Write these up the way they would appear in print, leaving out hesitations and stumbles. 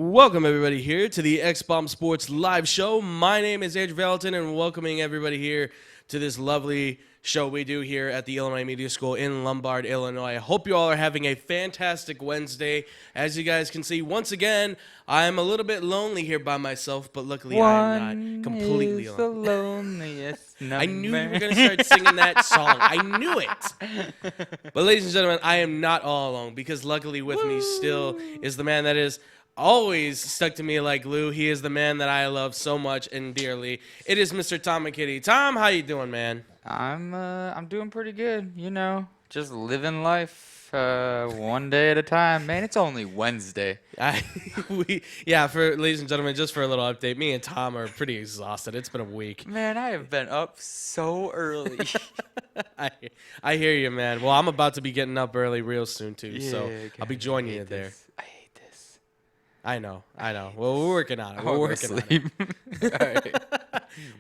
Welcome everybody here to the X-Bomb Sports live show. My name is Adrian Peterson and welcoming everybody here to this lovely show we do here at the Illinois Media School in Lombard, Illinois. I hope you all are having a fantastic Wednesday. As you guys can see, once again, I am a little bit lonely here by myself, but luckily I am not completely is alone. the loneliest number. I knew you were going to start singing that song. I knew it. But ladies and gentlemen, I am not all alone because luckily with me still is the man that is always stuck to me like glue. He is the man that I love so much and dearly. It is Mr. Tom McKitty. Tom, how you doing, man? I'm doing pretty good, just living life one day at a time. Man, it's only Wednesday. For ladies and gentlemen, just for a little update, me and Tom are pretty exhausted. It's been a week. Man, I have been up so early. I hear you, man. Well, I'm about to be getting up early real soon too, so I'll be joining you there. I hate this. I know. Well, we're working on it. We're working on it. All right.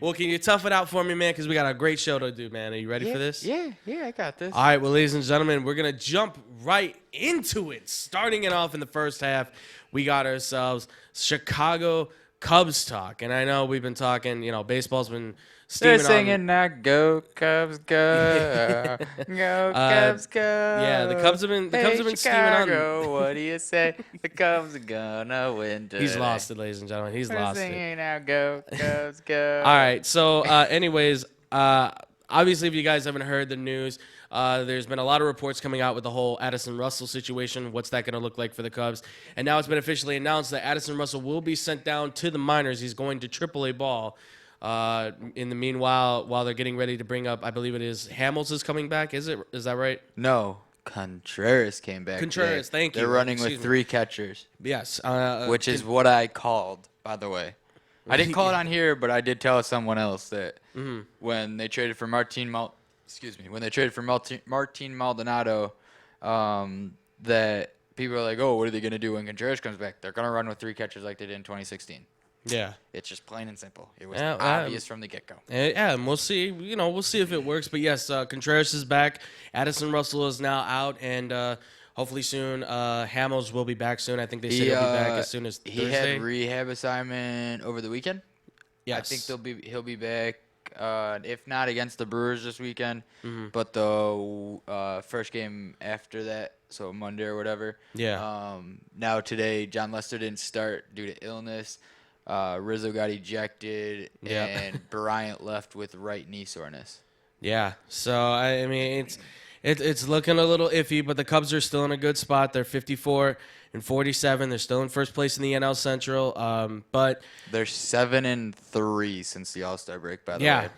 Well, can you tough it out for me, man? Because we got a great show to do, man. Are you ready for this? Yeah, I got this. All right, well, ladies and gentlemen, we're going to jump right into it. Starting it off in the first half, we got ourselves Chicago Cubs talk. And I know we've been talking, baseball's been steaming They're singing now, go Cubs, go, go Cubs, go. Yeah, the Cubs have been steaming Chicago, on. What do you say? The Cubs are gonna win today. He's lost it, ladies and gentlemen. He's They're lost singing it. now, go Cubs, go. All right, so anyways, obviously, if you guys haven't heard the news, there's been a lot of reports coming out with the whole Addison Russell situation. What's that going to look like for the Cubs? And now it's been officially announced that Addison Russell will be sent down to the minors. He's going to AAA ball. In the meanwhile, while they're getting ready to bring up, I believe it is Hamels is coming back. Is that right? No, Contreras came back. Contreras, thank you. They're running Excuse with me. 3 catchers. Yes. Which is what I called, by the way. I didn't call it on here, but I did tell someone else that when they traded for Martin Maldonado, that people are like, oh, what are they going to do when Contreras comes back? They're going to run with 3 catchers like they did in 2016. Yeah. It's just plain and simple. It was obvious from the get-go. Yeah, and we'll see. We'll see if it works. But yes, Contreras is back. Addison Russell is now out, and hopefully soon Hamels will be back soon. I think they said he'll be back as soon as Thursday. He had rehab assignment over the weekend. Yes. I think he'll be back. If not against the Brewers this weekend, but the first game after that, so Monday or whatever. Yeah. Now today, John Lester didn't start due to illness. Rizzo got ejected, and Bryant left with right knee soreness. Yeah. So I mean, it's looking a little iffy, but the Cubs are still in a good spot. They're 54-47. They're still in first place in the NL Central. But they're 7-3 since the All-Star break. By the way,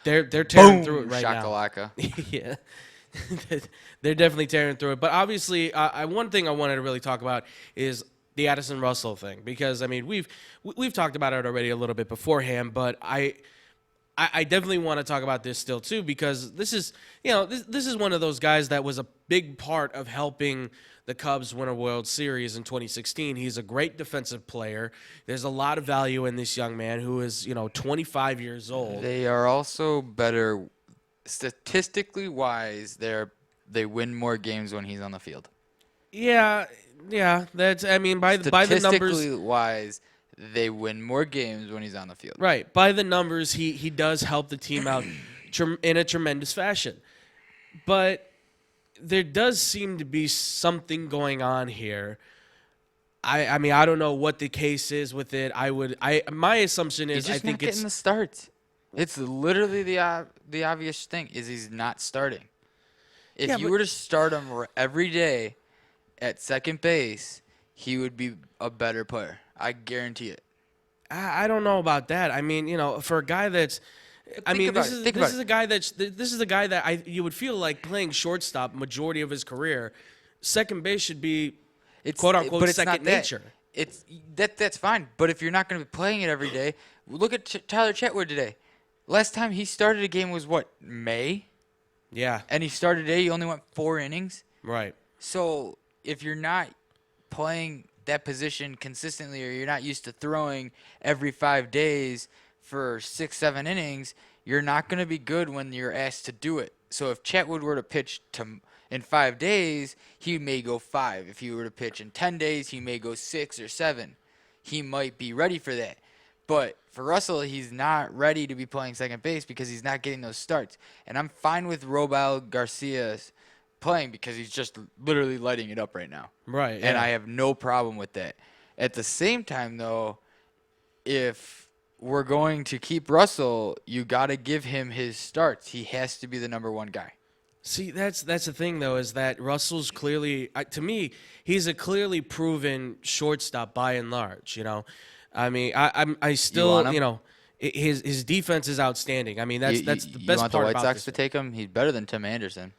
they're tearing through it right shakalaka. now. Yeah. They're definitely tearing through it. But obviously, one thing I wanted to really talk about is the Addison Russell thing, because I mean we've talked about it already a little bit beforehand, but I definitely want to talk about this still too, because this is this is one of those guys that was a big part of helping the Cubs win a World Series in 2016. He's a great defensive player. There's a lot of value in this young man who is 25 years old. They are also better statistically wise. They win more games when he's on the field. Yeah, that's. I mean, by the numbers, statistically wise, they win more games when he's on the field. Right, by the numbers, he does help the team out in a tremendous fashion. But there does seem to be something going on here. I mean, I don't know what the case is with it. My assumption is He's just not getting the starts. It's literally the obvious thing is he's not starting. If you were to start him every day at second base, he would be a better player. I guarantee it. I don't know about that. I mean, for a guy that's, this is a guy that you would feel like playing shortstop majority of his career. Second base should be, quote unquote, second nature. That's fine. But if you're not going to be playing it every day, look at Tyler Chatwood today. Last time he started a game was what, May? Yeah. And he started today. He only went 4 innings. Right. So if you're not playing that position consistently, or you're not used to throwing every 5 days for 6-7 innings, you're not going to be good when you're asked to do it. So if Chatwood were to pitch In 5 days, he may go 5. If he were to pitch in 10 days, he may go 6 or 7. He might be ready for that. But for Russell, he's not ready to be playing second base because he's not getting those starts. And I'm fine with Robel Garcia playing because he's just literally lighting it up right now. Right. And I have no problem with that. At the same time, though, if we're going to keep Russell, you got to give him his starts. He has to be the number one guy. See, that's the thing, though, is that Russell's clearly, to me, he's a clearly proven shortstop by and large, you know. I mean, I still, you know, his defense is outstanding. I mean, that's the best part about this. You want the White Sox to take him? He's better than Tim Anderson.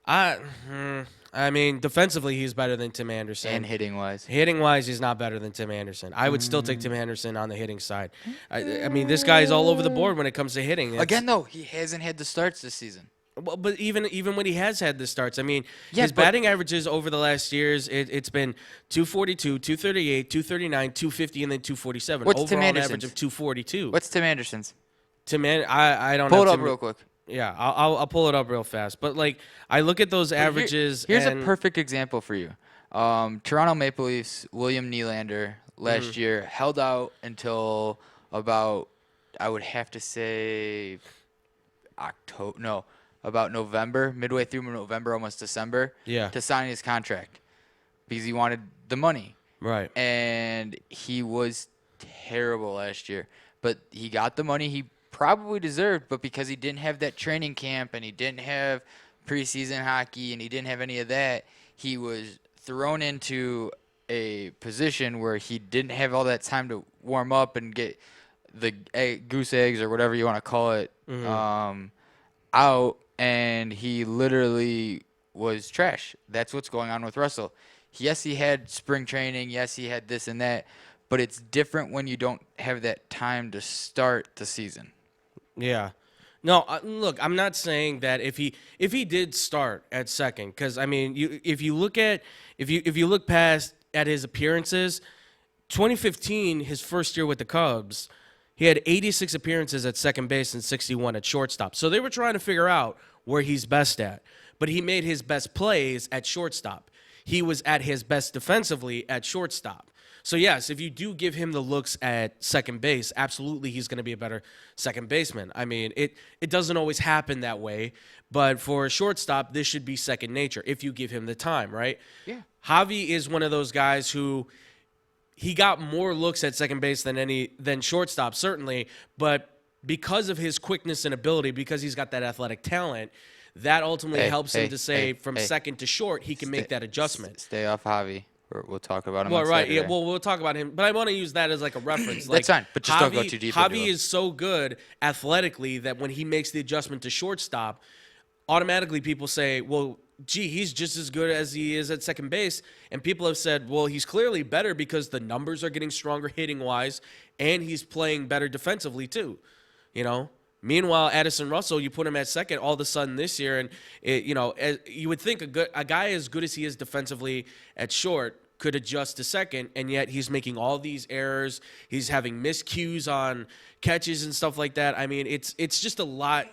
I mean, defensively, he's better than Tim Anderson. And hitting-wise? Hitting-wise, he's not better than Tim Anderson. I would still take Tim Anderson on the hitting side. I mean, this guy's all over the board when it comes to hitting. Again, though, he hasn't had the starts this season. Well, but even when he has had the starts, I mean, his batting averages over the last years, it's been 242, 238, 239, 250, and then 247. What's overall Tim Anderson's? Average of 242. What's Tim Anderson's? I don't know. Pull it up real quick. Yeah, I'll pull it up real fast. But like, I look at those averages. Here's a perfect example for you. Toronto Maple Leafs, William Nylander last year held out until about, I would have to say, about November, midway through November, almost December, to sign his contract because he wanted the money. Right. And he was terrible last year. But he got the money he probably deserved, but because he didn't have that training camp and he didn't have preseason hockey and he didn't have any of that, he was thrown into a position where he didn't have all that time to warm up and get the goose eggs or whatever you want to call it out, and he literally was trash. That's what's going on with Russell. Yes, he had spring training. Yes, he had this and that, but it's different when you don't have that time to start the season. Yeah. No, look, I'm not saying that if he did start at second, because I mean, if you look past at his appearances, 2015, his first year with the Cubs, he had 86 appearances at second base and 61 at shortstop. So they were trying to figure out where he's best at, but he made his best plays at shortstop. He was at his best defensively at shortstop. So, yes, if you do give him the looks at second base, absolutely he's going to be a better second baseman. I mean, it doesn't always happen that way, but for a shortstop, this should be second nature if you give him the time, right? Yeah. Javi is one of those guys who he got more looks at second base than shortstop, certainly, but because of his quickness and ability, because he's got that athletic talent, that ultimately helps him to say from second to short, he can make that adjustment. Stay off Javi. We'll talk about him. Well, right. Yeah. Well, we'll talk about him, but I want to use that as like a reference. That's fine, but just don't go too deep. Javi is so good athletically that when he makes the adjustment to shortstop, automatically people say, "Well, gee, he's just as good as he is at second base." And people have said, "Well, he's clearly better because the numbers are getting stronger hitting wise, and he's playing better defensively too." You know. Meanwhile, Addison Russell, you put him at second all of a sudden this year, and you would think a guy as good as he is defensively at short could adjust to second, and yet he's making all these errors. He's having miscues on catches and stuff like that. I mean, it's just a lot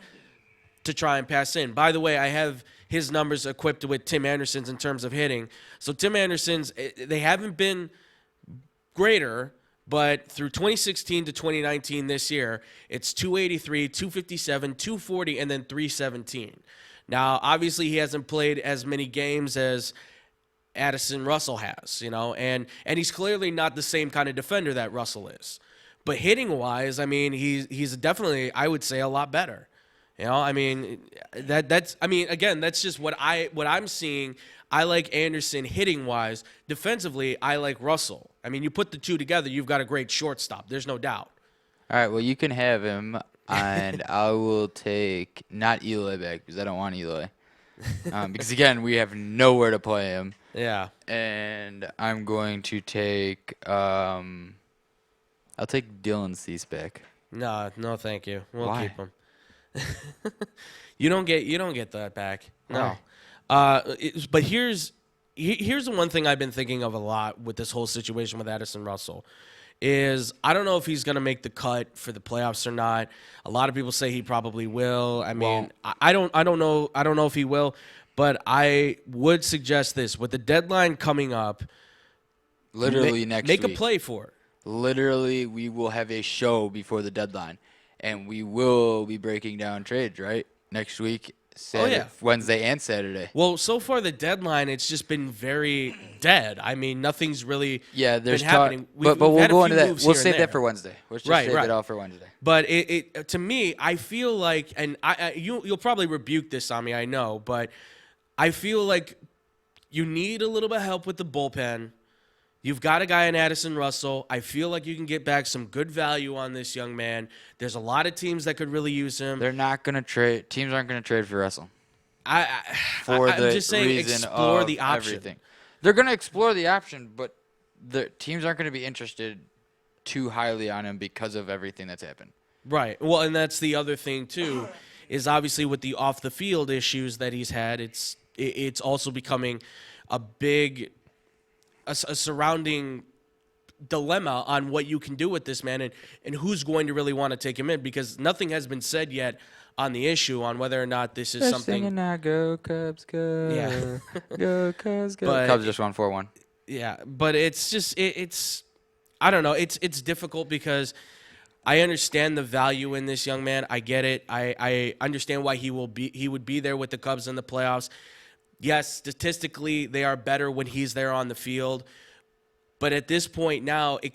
to try and pass in. By the way, I have his numbers equipped with Tim Anderson's in terms of hitting. So Tim Anderson's, they haven't been greater, but through 2016 to 2019 this year, it's 283, 257, 240, and then 317. Now, obviously, he hasn't played as many games as Addison Russell has, and he's clearly not the same kind of defender that Russell is. But hitting-wise, I mean, he's definitely, I would say, a lot better. I mean, again, that's just what I'm seeing. I like Anderson hitting-wise. Defensively, I like Russell. I mean, you put the two together, you've got a great shortstop. There's no doubt. All right, well, you can have him, and I will take not Eli back because I don't want Eli. Because, again, we have nowhere to play him. Yeah. And I'm going to take I'll take Dylan Cease back. No, thank you. We'll Why? keep him. You don't get that back. No. But here's the one thing I've been thinking of a lot with this whole situation with Addison Russell is I don't know if he's going to make the cut for the playoffs or not. A lot of people say he probably will. I mean, I don't know. I don't know if he will, but I would suggest this with the deadline coming up. Literally next week. Make week. a play for it. Literally, we will have a show before the deadline, and we will be breaking down trades, right? Next week, Wednesday and Saturday. Well, so far the deadline, it's just been very dead. I mean, nothing's really there's been happening. But we'll go into that. We'll save that for Wednesday. Let's just save it all for Wednesday. But it to me, I feel like, and you'll probably rebuke this on me, I know, but I feel like you need a little bit of help with the bullpen. You've got a guy in Addison Russell. I feel like you can get back some good value on this young man. There's a lot of teams that could really use him. They're not going to trade. Teams aren't going to trade for Russell. I'm just saying, explore the option. Everything. They're going to explore the option, but the teams aren't going to be interested too highly on him because of everything that's happened. Right. Well, and that's the other thing too, is obviously with the off the field issues that he's had. It's also becoming a big. A surrounding dilemma on what you can do with this man and who's going to really want to take him in, because nothing has been said yet on the issue on whether or not this is something. Now, go Cubs, go. Yeah. Go Cubs, go. But, Cubs just won 4-1. Yeah, but it's just it's I don't know. It's difficult because I understand the value in this young man. I get it. I understand why he would be there with the Cubs in the playoffs. Yes, statistically, they are better when he's there on the field. But at this point now, it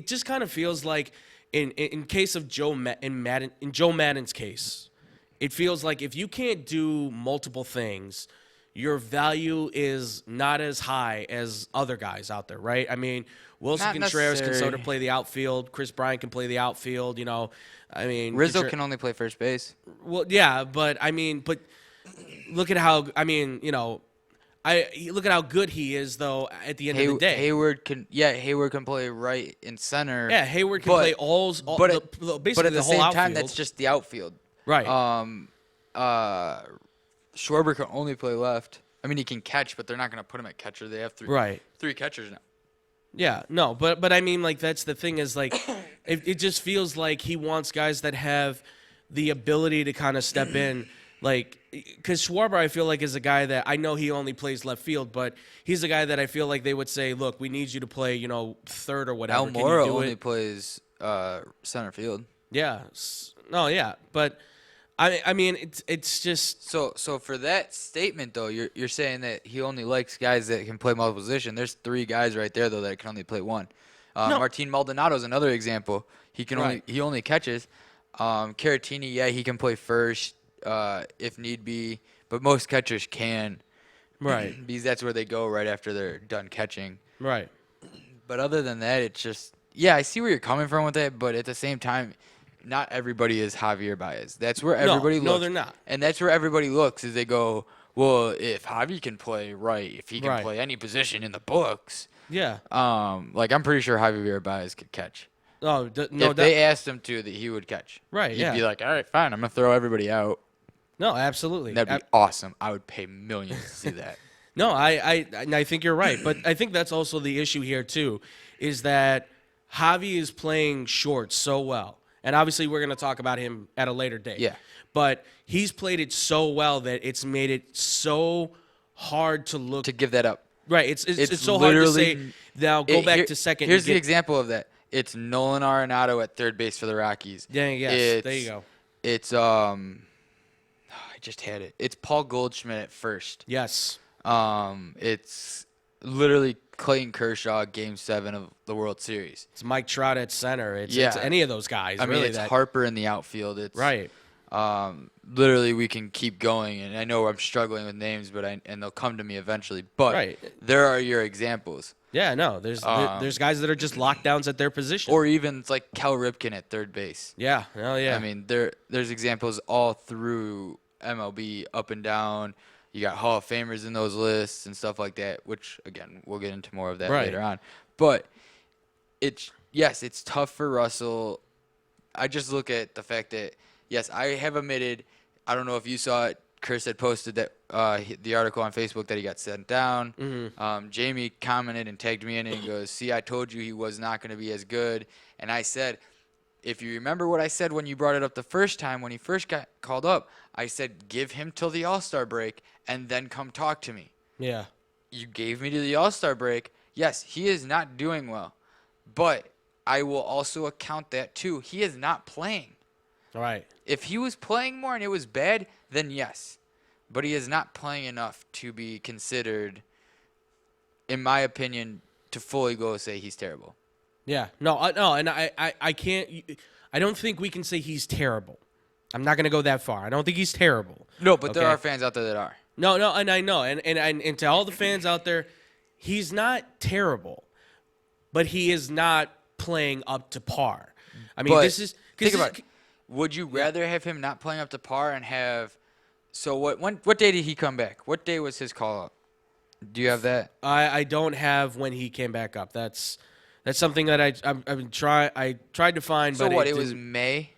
just kind of feels like in case of Joe Madden's case, it feels like if you can't do multiple things, your value is not as high as other guys out there, right? I mean, Wilson Contreras can sort of play the outfield. Chris Bryant can play the outfield. I mean, Rizzo can only play first base. Well, yeah, but look at how look at how good he is though at the end of the day. Hayward can play right in center. Yeah, Hayward can play basically but at the whole same outfield. time, that's just the outfield. Right. Schwarber can only play left. I mean, he can catch, but they're not going to put him at catcher. They have three catchers now. Yeah, no, but I mean, like, that's the thing is, like, it just feels like he wants guys that have the ability to kind of step in. Like, because Schwarber, I feel like, is a guy that I know he only plays left field, but he's a guy that I feel like they would say, look, we need you to play, third or whatever. Almora only plays center field. Yeah. No, yeah. But, I mean, it's just. So for that statement, though, you're saying that he only likes guys that can play multiple positions. There's three guys right there, though, that can only play one. No. Martin Maldonado is another example. He only catches. Caratini, he can play first. If need be, but most catchers can. Right. Because that's where they go right after they're done catching. Right. But other than that, it's just, I see where you're coming from with it, but at the same time, not everybody is Javier Baez. That's where everybody looks. No, they're not. And that's where everybody looks is they go, well, if Javi can play right, if he can play any position in the books. Yeah. Like I'm pretty sure Javier Baez could catch. No, if they asked him to, that he would catch. Right, He'd be like, all right, fine, I'm going to throw everybody out. No, absolutely. That'd be awesome. I would pay millions to see that. No, I think you're right. But I think that's also the issue here, too, is that Javi is playing short so well. And obviously we're going to talk about him at a later date. Yeah. But he's played it so well that it's made it so hard to look. To give that up. Right. It's so hard to say, now go back to second. Here's the example of that. It's Nolan Arenado at third base for the Rockies. Yeah, yes. There you go. It's I just had it. It's Paul Goldschmidt at first. Yes. It's literally Clayton Kershaw, Game 7 of the World Series. It's Mike Trout at center. It's any of those guys. I mean, it's Harper in the outfield. It's right. Literally, we can keep going, and I know I'm struggling with names, but and they'll come to me eventually. But there are your examples. Yeah, no, there's guys that are just lockdowns at their position. Or even it's like Cal Ripken at third base. Yeah, oh yeah. I mean, there's examples all through MLB, up and down. You got Hall of Famers in those lists and stuff like that, which, again, we'll get into more of that later on. But it's tough for Russell. I just look at the fact that, yes, I have admitted, I don't know if you saw it, Chris had posted that the article on Facebook that he got sent down. Jamie commented and tagged me in, and he goes, "See, I told you he was not going to be as good." And I said, if you remember what I said when you brought it up the first time when he first got called up, I said, give him till the All-Star break and then come talk to me. Yeah. You gave me to the All-Star break. Yes, he is not doing well, but I will also account that too. He is not playing. Right. If he was playing more and it was bad, then yes. But he is not playing enough to be considered, in my opinion, to fully go say he's terrible. Yeah. No, and I can't – I don't think we can say he's terrible. I'm not going to go that far. I don't think he's terrible. No, but there are fans out there that are. No, and I know. And to all the fans out there, he's not terrible, but he is not playing up to par. I mean, think about it. Would you rather have him not playing up to par and have – so what day did he come back? What day was his call-up? Do you have that? I don't have when he came back up. That's something that I tried to find. So but what? It was May?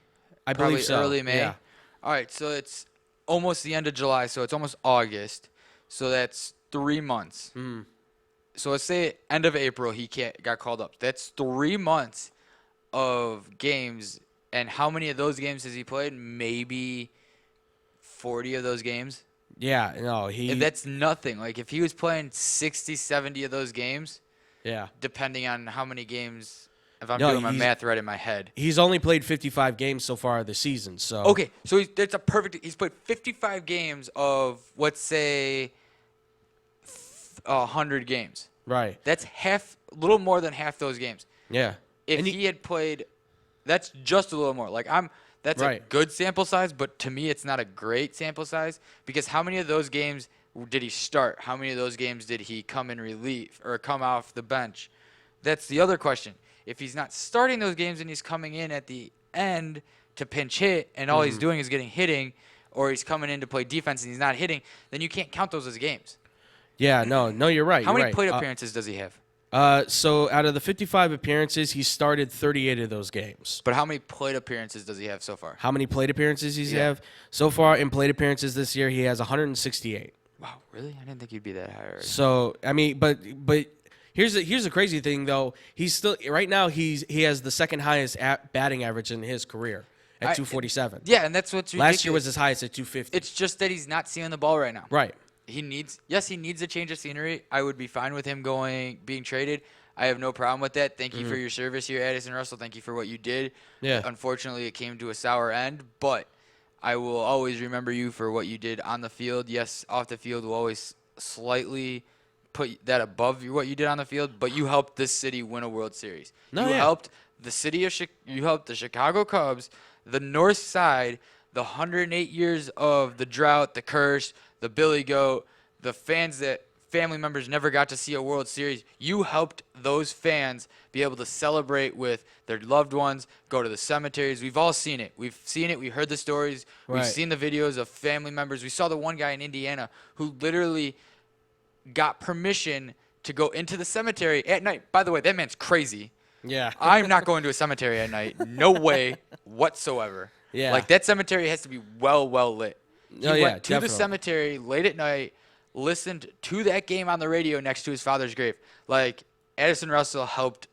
I Probably believe so. Early May? Yeah. All right, so it's almost the end of July, so it's almost August. So that's 3 months. So let's say end of April he got called up. That's 3 months of games. And how many of those games has he played? Maybe 40 of those games. Yeah, no, And that's nothing. Like if he was playing 60, 70 of those games, depending on how many games, if I'm doing my math right in my head. He's only played 55 games so far this season. So okay, so that's a perfect. He's played 55 games of, let's say, 100 games. Right. That's a little more than half those games. Yeah. If he had played, that's just a little more. That's a good sample size, but to me, it's not a great sample size because how many of those games did he start? How many of those games did he come in relief or come off the bench? That's the other question. If he's not starting those games and he's coming in at the end to pinch hit and all he's doing is hitting, or he's coming in to play defense and he's not hitting, then you can't count those as games. Yeah, no, you're right. How many plate appearances does he have? So out of the 55 appearances, he started 38 of those games. But how many plate appearances does he have so far? How many plate appearances does he have? So far in plate appearances this year, he has 168. Wow, really? I didn't think he'd be that high already. So, I mean, but here's the crazy thing though. He's still right now he has the second highest batting average in his career at 247. Yeah, and that's what's ridiculous. Last year was his highest at 250. It's just that he's not seeing the ball right now. Right. He needs a change of scenery. I would be fine with him being traded. I have no problem with that. Thank you for your service here, Addison Russell. Thank you for what you did. Yeah. Unfortunately, it came to a sour end, but I will always remember you for what you did on the field. Yes, off the field, we'll always slightly put that above what you did on the field, but you helped this city win a World Series. You helped the city of you helped the Chicago Cubs, the North Side, the 108 years of the drought, the curse, the Billy Goat, the fans that family members never got to see a World Series. You helped those fans be able to celebrate with their loved ones, go to the cemeteries. We've all seen it. We've seen it. We heard the stories. We've seen the videos of family members. We saw the one guy in Indiana who literally got permission to go into the cemetery at night. By the way, that man's crazy. Yeah. I'm not going to a cemetery at night. No way whatsoever. Yeah. Like that cemetery has to be well lit. He went to definitely. the cemetery late at night, listened to that game on the radio next to his father's grave. Like, Addison Russell helped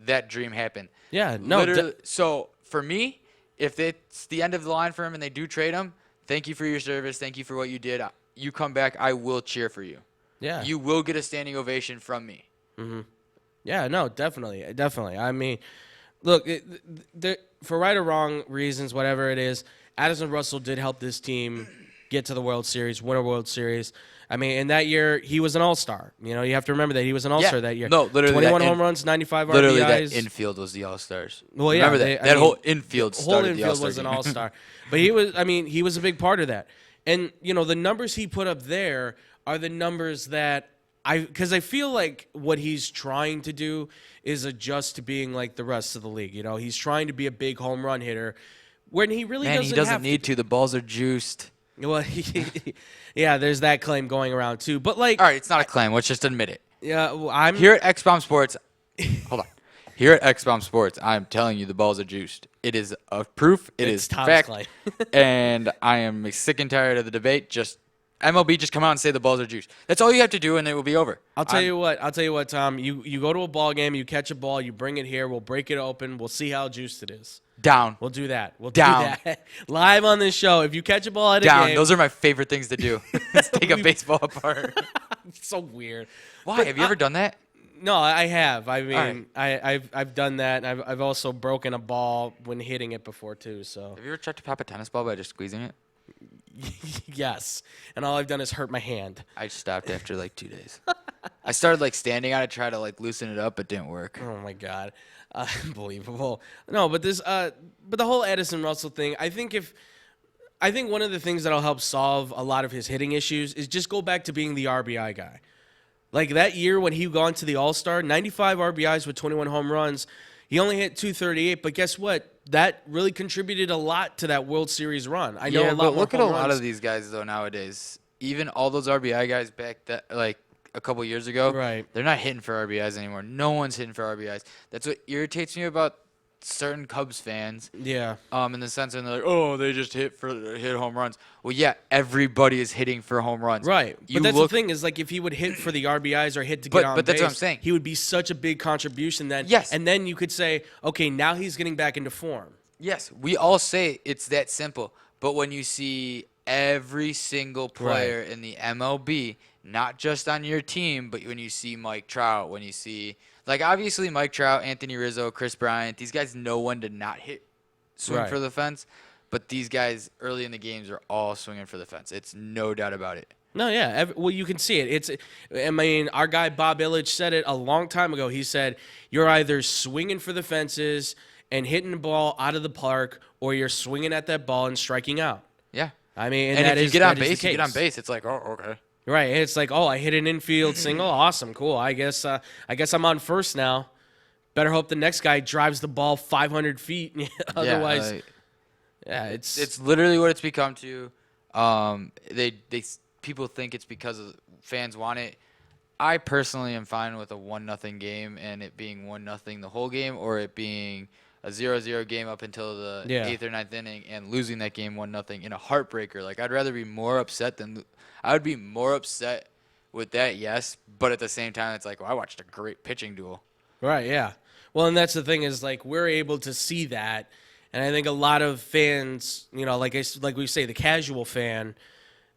that dream happen. Yeah, no. Literally, so, for me, if it's the end of the line for him and they do trade him, thank you for your service. Thank you for what you did. You come back, I will cheer for you. Yeah. You will get a standing ovation from me. Mm-hmm. Yeah, no, definitely. I mean, look, for right or wrong reasons, whatever it is, Addison Russell did help this team get to the World Series, win a World Series. I mean, in that year, he was an all-star. You know, you have to remember that he was an all-star that year. No, literally. 21 home runs, 95 RBIs. Literally, that infield was the all-stars. Well, yeah. Remember that. That whole infield started the all-star was an game. all-star. But he was a big part of that. And, you know, the numbers he put up there are the numbers that because I feel like what he's trying to do is adjust to being like the rest of the league. You know, he's trying to be a big home run hitter when he really doesn't need to. The balls are juiced. Well, yeah, there's that claim going around too. But like, all right, it's not a claim. Let's just admit it. Yeah, well, I'm here at X-Bomb Sports. Hold on. Here at X-Bomb Sports, I'm telling you the balls are juiced. It is a proof. It's Is Tom's fact. claim. And I am sick and tired of the debate. Just MLB, just come out and say the balls are juiced. That's all you have to do, and it will be over. I'll tell you what, Tom. You go to a ball game, you catch a ball, you bring it here. We'll break it open. We'll see how juiced it is. Down. We'll do that. We'll Down. do that live on this show. If you catch a ball at a Down. game, Those are my favorite things to do. Let's take a baseball apart. it's so weird. Why? But Have you ever done that? No, I have. I mean, right. I've done that. And I've also broken a ball when hitting it before too. So Have you ever tried to pop a tennis ball by just squeezing it? yes, and all I've done is hurt my hand. I stopped after like 2 days. I started like standing on it, try to like loosen it up, but didn't work. Oh my god, unbelievable. No, but but the whole Addison Russell thing. I think one of the things that'll help solve a lot of his hitting issues is just go back to being the RBI guy. Like that year when he got to the All-Star, 95 RBIs with 21 home runs. He only hit 238, but guess what? That really contributed a lot to that World Series run. I know a lot but more look at a home lot runs. of these guys though nowadays. Even all those RBI guys back that like a couple years ago, Right. they're not hitting for RBIs anymore. No one's hitting for RBIs. That's what irritates me about certain Cubs fans. Yeah. In the sense that they're like, oh, they just hit home runs. Well, yeah, everybody is hitting for home runs. Right. You But that's look, the thing is like if he would hit for the RBIs or hit to But- get on but that's base, what I'm saying. he would be such a big contribution then. Yes. And then you could say, okay, now he's getting back into form. Yes, we all say it's that simple. But when you see every single player in the MLB, not just on your team, but when you see Mike Trout, when you see like obviously Mike Trout, Anthony Rizzo, Chris Bryant, these guys know when to not swing Right. for the fence. But these guys early in the games are all swinging for the fence. It's no doubt about it. No, yeah. Well, you can see it. I mean, our guy Bob Illich said it a long time ago. He said, you're either swinging for the fences and hitting the ball out of the park, or you're swinging at that ball and striking out. Yeah. I mean, And that if you is- get on that is the base, you get on case. base. It's like, oh, okay. Right. It's like, oh, I hit an infield single. Awesome. Cool. I guess I'm on first now. Better hope the next guy drives the ball 500 feet. Otherwise, yeah, It's literally what it's become to. They people think it's because of fans want it. I personally am fine with a 1-0 game and it being 1-0 the whole game, or it being a 0-0 game up until the 8th or 9th inning and losing that game 1-0 in a heartbreaker. Like I'd rather be more upset than I would be more upset with that. Yes, but at the same time, it's like, well, I watched a great pitching duel. Right, yeah. Well, and that's the thing is, like, we're able to see that. And I think a lot of fans, you know, like we say, the casual fan,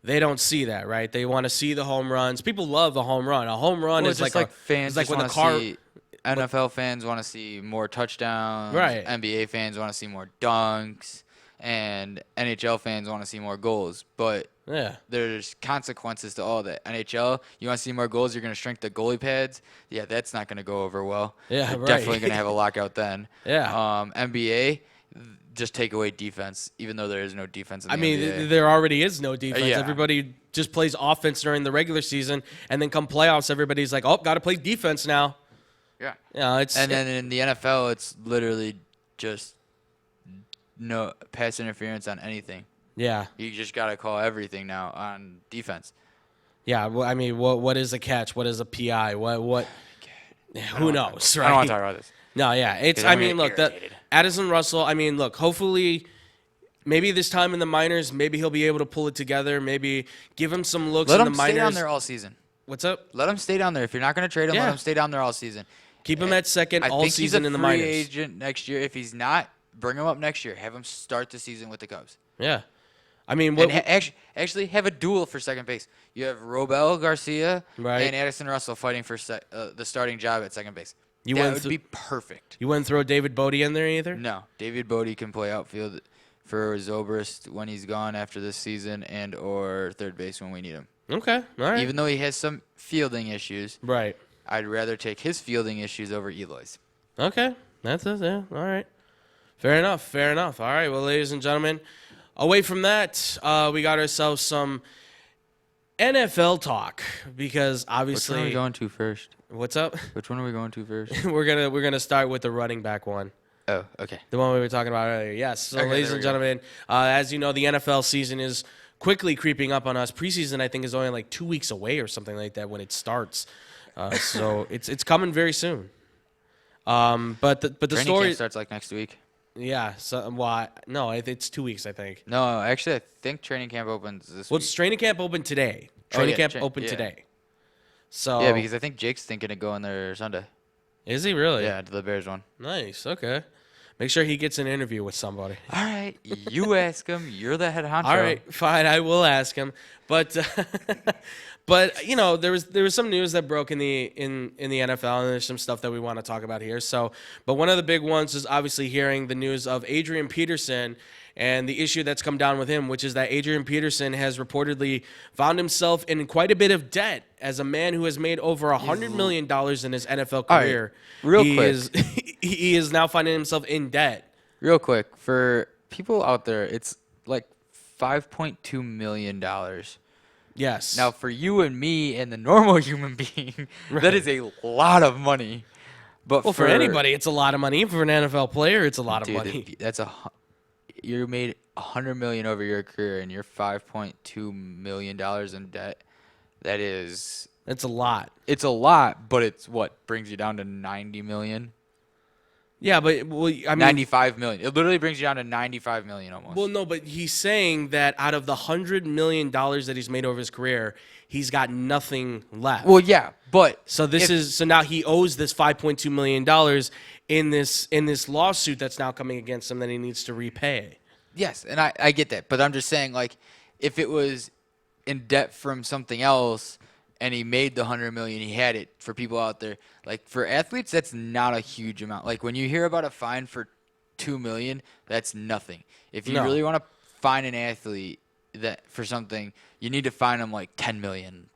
they don't see that, right? They want to see the home runs. People love a home run. A home run Well, is just like fans it's like just when the wanna car. see NFL fans want to see more touchdowns. Right. NBA fans want to see more dunks, and NHL fans want to see more goals. But Yeah. there's consequences to all that. NHL, you want to see more goals, you're going to shrink the goalie pads. Yeah, that's not going to go over well. Yeah, They're right. definitely going to have a lockout then. Yeah. NBA, just take away defense, even though there is no defense in the I mean, NBA. there already is no defense. Yeah. Everybody just plays offense during the regular season, and then come playoffs, everybody's like, "Oh, got to play defense now." Yeah. Yeah, it's And then in the NFL, it's literally just no pass interference on anything. yeah, You just got to call everything now on defense. yeah. Well, I mean, what is a catch? What is a PI? What? Who knows, right? I don't want to talk about this. No, yeah. It's. 'Cause I'm I mean, gonna look, get the irritated. Addison Russell. I mean, look. Hopefully, maybe this time in the minors, maybe he'll be able to pull it together. Maybe give him some looks Let in him the stay minors. down there all season. What's up? Let him stay down there. If you're not going to trade him, Yeah. let him stay down there all season. Keep him at second I all think season he's a in the free minors. agent next year. If he's not, bring him up next year. Have him start the season with the Cubs. Yeah. I mean, what? And actually have a duel for second base. You have Robel Garcia Right. and Addison Russell fighting for the starting job at second base. You that went would through- be perfect. You wouldn't throw David Bodie in there either? No, David Bodie can play outfield for Zobrist when he's gone after this season, and or third base when we need him. Okay. All right. Even though he has some fielding issues, right. I'd rather take his fielding issues over Eloy's. Okay. That's it. Yeah. All right. Fair enough. Fair enough. All right. Well, ladies and gentlemen, away from that, we got ourselves some NFL talk because Which one are obviously, we going to first? what's up? Which one are we going to first? we're gonna start with the running back one. Oh, okay. The one we were talking about earlier. Yes. So, Okay, ladies there and we go. gentlemen, as you know, the NFL season is quickly creeping up on us. Preseason, I think, is only like 2 weeks away or something like that when it starts. So it's coming very soon. But the Training story camp starts like next week. Yeah, so why? No, it's 2 weeks, I think. No, actually, I think training camp opens this Well, week. training camp opened today. Oh, Training yeah, camp opened yeah. today. So Yeah, because I think Jake's thinking of going there Sunday. is he really? Yeah, to the Bears one. Nice. Okay. Make sure he gets an interview with somebody. All right, you ask him. You're the head honcho. All right, fine. I will ask him. But but you know, there was some news that broke in the NFL, and there's some stuff that we want to talk about here. So, but one of the big ones is obviously hearing the news of Adrian Peterson and the issue that's come down with him, which is that Adrian Peterson has reportedly found himself in quite a bit of debt as a man who has made over $100 million in his NFL All right, career. real he quick. is he is now finding himself in debt. Real quick, for people out there, it's like $5.2 million. Yes. Now, for you and me and the normal human being, that is a lot of money. But well, for anybody, it's a lot of money. For an NFL player, it's a lot of dude, money. You made $100 million over your career, and you're $5.2 million in debt. It's a lot. It's a lot, but it's what brings you down to $90 million. Yeah, but well, I mean, $95 million. It literally brings you down to $95 million almost. well, no, but he's saying that out of the $100 million that he's made over his career, he's got nothing left. Well, yeah, but so so now he owes this $5.2 million in this lawsuit that's now coming against him that he needs to repay. yes, and I get that, but I'm just saying, like, if it was in debt from something else and he made the $100 million, he had it. For people out there, like, for athletes, that's not a huge amount. Like, when you hear about a fine for $2 million, that's nothing. If you really want to fine an athlete that for something, you need to fine them like $10 million,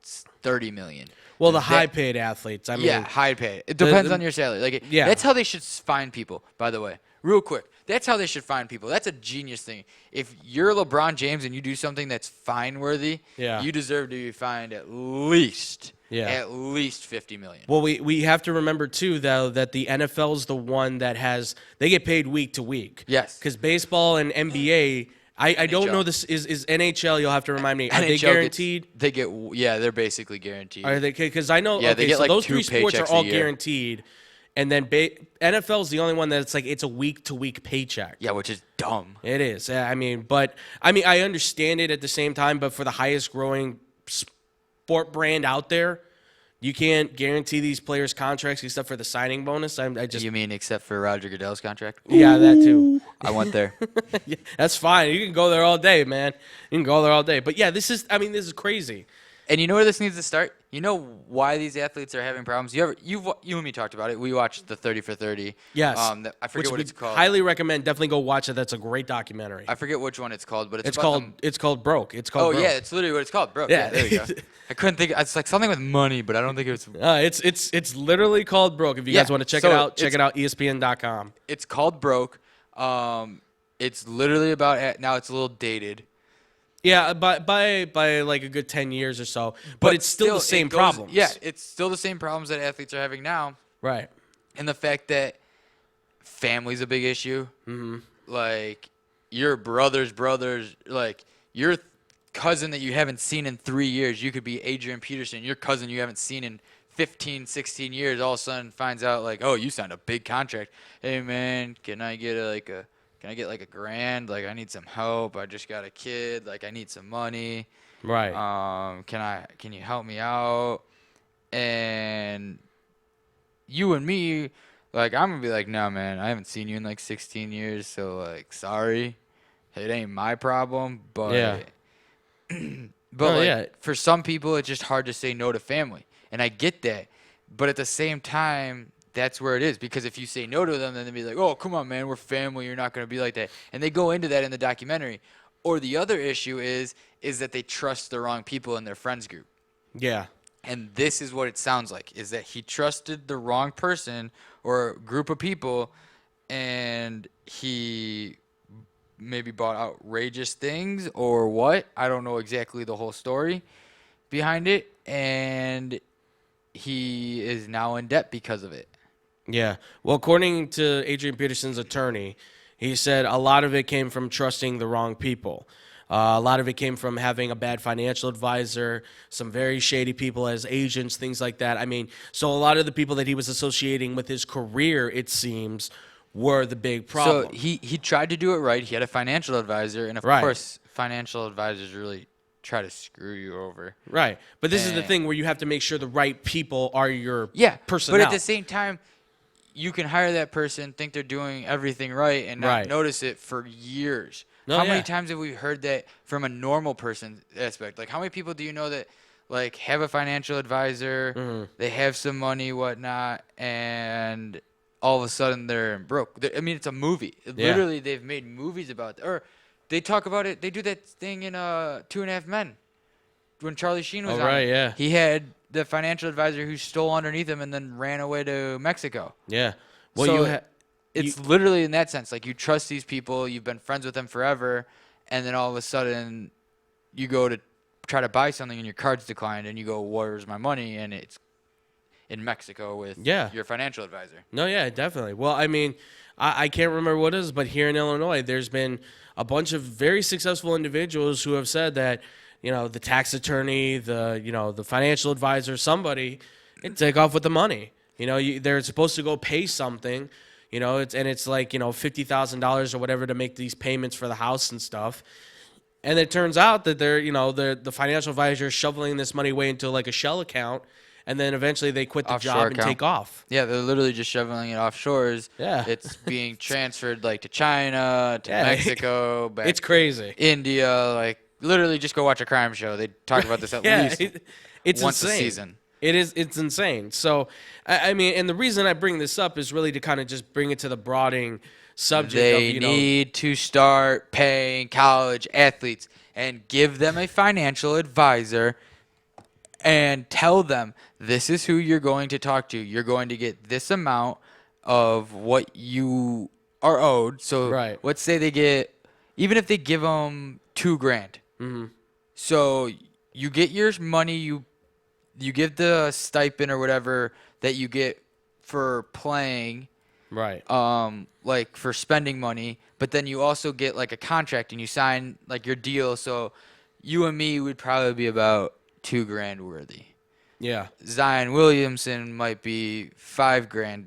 $30 million. Well, the high-paid athletes. I mean, yeah, high paid. It depends on your salary. Like, yeah. That's how they should fine people. By the way, real quick, that's how they should fine people. That's a genius thing. If you're LeBron James and you do something that's fine worthy, you deserve to be fined at least $50 million. Well, we have to remember too, though, that the NFL is the one that they get paid week to week. Yes, because baseball and NBA. I don't know this is NHL. You'll have to remind me. Are they guaranteed? They're basically guaranteed. Are they? Because I know. Yeah, okay, they get so like those 2 three sports are paychecks all a year. guaranteed, and then NFL is the only one that's like it's a week to week paycheck. Yeah, which is dumb. It is. I mean, I understand it at the same time. But for the highest growing sport brand out there, you can't guarantee these players contracts except for the signing bonus. I just. You mean except for Roger Goodell's contract? Yeah, that too. I went there. Yeah, that's fine. You can go there all day, man. You can go there all day. But yeah, this is crazy. And you know where this needs to start? You know why these athletes are having problems? You and me talked about it. We watched the 30 for 30. Yes. I forget what it's called. Highly recommend. Definitely go watch it. That's a great documentary. I forget which one it's called, but it's called Broke. It's called. Oh Broke. yeah, it's literally what it's called. Broke. Yeah. There you go. I couldn't think. It's like something with money, but I don't think it was. It's literally called Broke. If you guys want to check it out, check it out. ESPN.com. It's called Broke. It's literally about. Now it's a little dated. Yeah, by like a good 10 years or so. But it's still the same problems. Yeah, it's still the same problems that athletes are having now. Right. And the fact that family's a big issue. Mm-hmm. Like, your brother's brothers, like, your cousin that you haven't seen in 3 years, you could be Adrian Peterson. Your cousin you haven't seen in 15, 16 years, all of a sudden finds out, like, oh, you signed a big contract. Hey, man, can I get like $1,000? Like, I need some help. I just got a kid. Like, I need some money. Right. Can you help me out? And you and me, like, I'm gonna be like, no, man, I haven't seen you in like 16 years, so like, sorry, it ain't my problem. But yeah. For some people, it's just hard to say no to family, and I get that. But at the same time, that's where it is, because if you say no to them, then they'll be like, oh, come on, man, we're family. You're not going to be like that. And they go into that in the documentary. Or the other issue is that they trust the wrong people in their friends group. Yeah. And this is what it sounds like, is that he trusted the wrong person or group of people, and he maybe bought outrageous things or what. I don't know exactly the whole story behind it. And he is now in debt because of it. Yeah. Well, according to Adrian Peterson's attorney, he said a lot of it came from trusting the wrong people. A lot of it came from having a bad financial advisor, some very shady people as agents, things like that. I mean, so a lot of the people that he was associating with his career, it seems, were the big problem. So he tried to do it right. He had a financial advisor, and of Right. course, financial advisors really try to screw you over. Right. But this is the And- thing where you have to make sure the right people are your Yeah, personnel. but at the same time, you can hire that person, think they're doing everything right, and not Right. notice it for years. No, How yeah. many times have we heard that from a normal person aspect? Like, how many people do you know that, like, have a financial advisor, Mm-hmm. they have some money, whatnot, and all of a sudden they're broke? I mean, it's a movie. Literally, they've made movies about it. Or they talk about it. They do that thing in 2.5 Men when Charlie Sheen was Oh, on right, it. yeah. He had the financial advisor who stole underneath him and then ran away to Mexico. Yeah. Well, So it's literally in that sense. Like, you trust these people, you've been friends with them forever, and then all of a sudden you go to try to buy something and your card's declined, and you go, where's my money? And it's in Mexico with your financial advisor. No, yeah, definitely. Well, I mean, I can't remember what it is, but here in Illinois, there's been a bunch of very successful individuals who have said that, you know, the tax attorney, the financial advisor, somebody, can take off with the money. You know, they're supposed to go pay something, you know, it's like, you know, $50,000 or whatever to make these payments for the house and stuff. And it turns out that the financial advisor is shoveling this money away into like a shell account, and then eventually they quit the Offshore job and account. take off. Yeah, they're literally just shoveling it offshores. Yeah. It's being transferred like to China, to Mexico, back It's crazy. to India. Like, literally just go watch a crime show. They talk about this at least It's once insane. a season. It's insane. So, I mean, and the reason I bring this up is really to kind of just bring it to the broadening subject They of, you know, need to start paying college athletes and give them a financial advisor and tell them this is who you're going to talk to. You're going to get this amount of what you are owed. So Right. let's say they get, even if they give them $2,000. Mm-hmm. So you get your money, you give the stipend or whatever that you get for playing, right. like for spending money, but then you also get like a contract and you sign like your deal. So you and me would probably be about $2,000 worthy. Yeah. Zion Williamson might be $5,000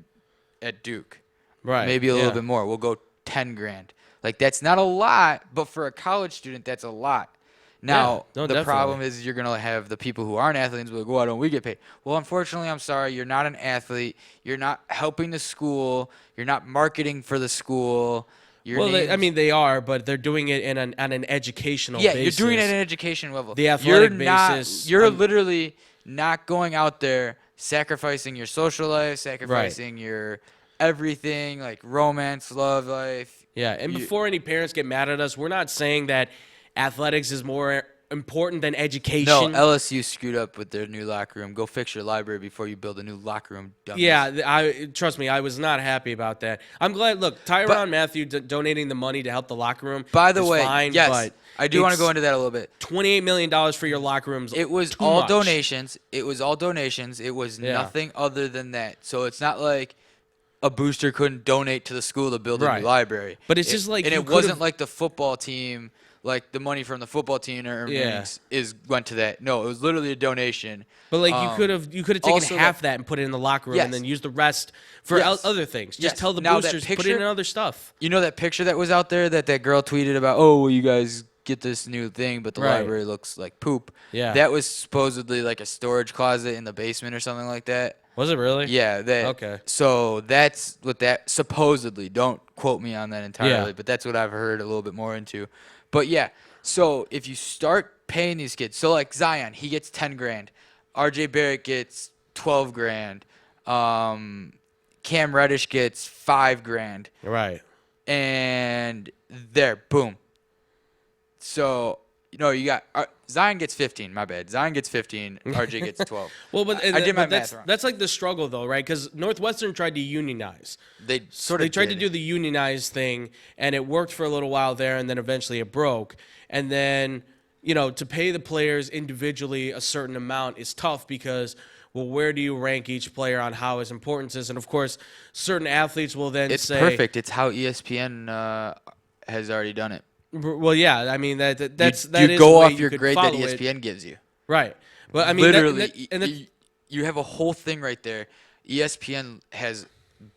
at Duke. Right. Maybe a little yeah. bit more. We'll go $10,000. Like, that's not a lot, but for a college student, that's a lot. Now, no, the definitely. problem is you're going to have the people who aren't athletes be like, why don't we get paid? Well, unfortunately, I'm sorry. You're not an athlete. You're not helping the school. You're not marketing for the school. Well, they are, but they're doing it on an educational yeah, basis. you're doing it at an education level. The athletic you're basis. You're literally not going out there sacrificing your social life, sacrificing your everything, like romance, love life. Yeah, and before any parents get mad at us, we're not saying that athletics is more important than education. No, LSU screwed up with their new locker room. Go fix your library before you build a new locker room. Dummies. Yeah, trust me, I was not happy about that. I'm glad. Look, Tyrann Mathieu donating the money to help the locker room. By the way, fine, yes, but I do want to go into that a little bit. $28 million for your locker rooms. It was all donations. It was all donations. It was nothing other than that. So it's not like a booster couldn't donate to the school to build a new library. But it's just like, and you it wasn't could've- like the football team. Like, the money from the football team went to that. No, it was literally a donation. But like you could have taken also half that and put it in the locker room and then use the rest for other things. Just tell the Now that boosters put it in other stuff. You know that picture that was out there that girl tweeted about? Oh, well, you guys get this new thing, but the library looks like poop. Yeah. That was supposedly like a storage closet in the basement or something like that. Was it really? Yeah. Okay. So that's what that supposedly. Don't quote me on that entirely, but that's what I've heard a little bit more into. But yeah, so if you start paying these kids, so like Zion, he gets $10,000. RJ Barrett gets $12,000. Cam Reddish gets $5,000. Right. And there, boom. So, you got Zion gets 15. My bad. Zion gets 15. RJ gets 12. Well, but I did my math wrong. That's like the struggle, though, right? Because Northwestern tried to unionize. They tried to do the unionized thing, and it worked for a little while there, and then eventually it broke. And then, to pay the players individually a certain amount is tough because, well, where do you rank each player on how his importance is? And, of course, certain athletes will then say... It's perfect. It's how ESPN has already done it. Well, yeah. I mean that is you go the way off you your could grade that follow it. ESPN gives you. Right. Well, I mean, Literally, and you have a whole thing right there. ESPN has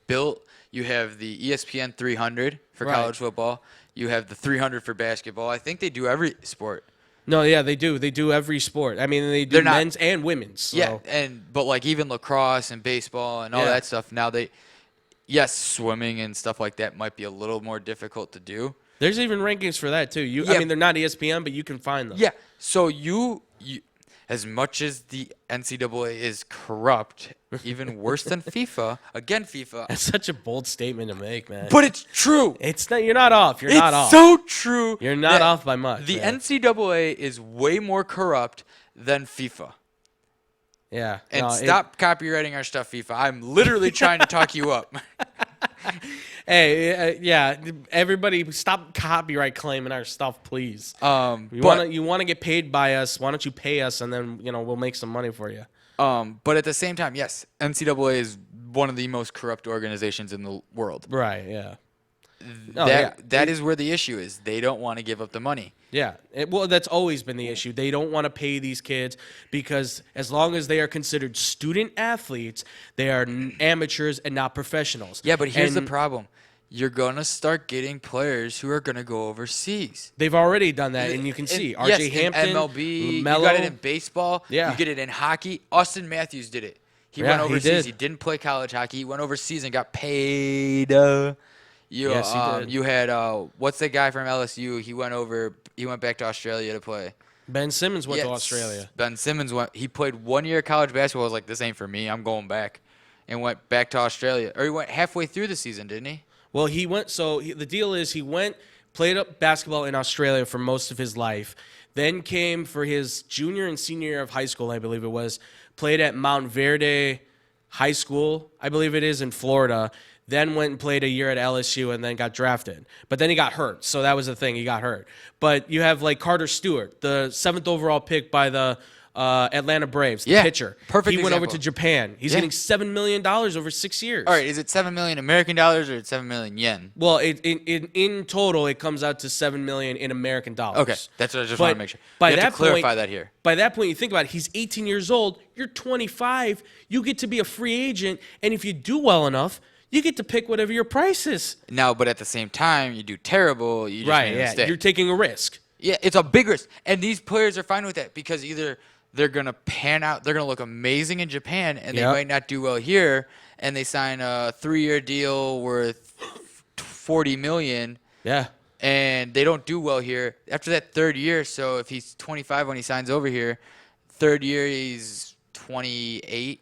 built. You have the ESPN 300 for Right. college football. You have the 300 for basketball. I think they do every sport. no, yeah, they do. They do every sport. I mean, they do They're not- men's and women's. So. Yeah, but like even lacrosse and baseball and all Yeah. that stuff. Now yes, swimming and stuff like that might be a little more difficult to do. There's even rankings for that too. I Yeah. mean, they're not ESPN, but you can find them. Yeah. So you as much as the NCAA is corrupt, even worse than FIFA. Again, FIFA. That's such a bold statement to make, man. But it's true. It's not. You're not off. You're not off. It's so true. You're not that off by much. The man. NCAA is way more corrupt than FIFA. Yeah. And no, stop copywriting our stuff, FIFA. I'm literally trying to talk you up. Hey, yeah. Everybody, stop copyright claiming our stuff, please. You But want to get paid by us? Why don't you pay us, and then we'll make some money for you. but at the same time, yes, NCAA is one of the most corrupt organizations in the world. Right. Yeah. yeah. That is where the issue is. They don't want to give up the money. Yeah. Well, that's always been the issue. They don't want to pay these kids because as long as they are considered student athletes, they are amateurs and not professionals. Yeah, but here's the And problem. You're going to start getting players who are going to go overseas. They've already done that, and you can see yes, R.J. Hampton, in MLB, LaMelo. you got it in baseball. Yeah. You get it in hockey. Austin Matthews did it. He Yeah, went he overseas. did. He didn't play college hockey. He went overseas and got paid. Yes, he did. You had what's the guy from LSU? He went back to Australia to play. Ben Simmons went to Yes, Australia. Ben Simmons he played 1 year of college basketball. I was like, this ain't for me. I'm going back. And went back to Australia. Or he went halfway through the season, didn't he? Well, he went. So the deal is, he went, played up basketball in Australia for most of his life, then came for his junior and senior year of high school, I believe it was, played at Mount Verde High School, I believe it is, in Florida. Then went and played a year at LSU and then got drafted. But then he got hurt, so that was the thing. He got hurt. But you have like Carter Stewart, the 7th overall pick by the Atlanta Braves, the pitcher. Perfect He went over example. to Japan. He's getting $7 million over 6 years. All right, is it $7 million American dollars or it's 7 million yen? Well, in total, it comes out to $7 million in American dollars. Okay, that's what I just want to make sure. By You have that to clarify point, that here. By that point, you think about it. He's 18 years old. You're 25. You get to be a free agent, and if you do well enough, you get to pick whatever your price is. No, but at the same time, you do terrible. You just Right? made a Yeah. mistake. You're taking a risk. Yeah, it's a big risk, and these players are fine with that because either they're gonna pan out, they're gonna look amazing in Japan, and they Yep. might not do well here, and they sign a 3-year deal worth $40 million. Yeah. And they don't do well here after that third year. So if he's 25 when he signs over here, third year he's 28.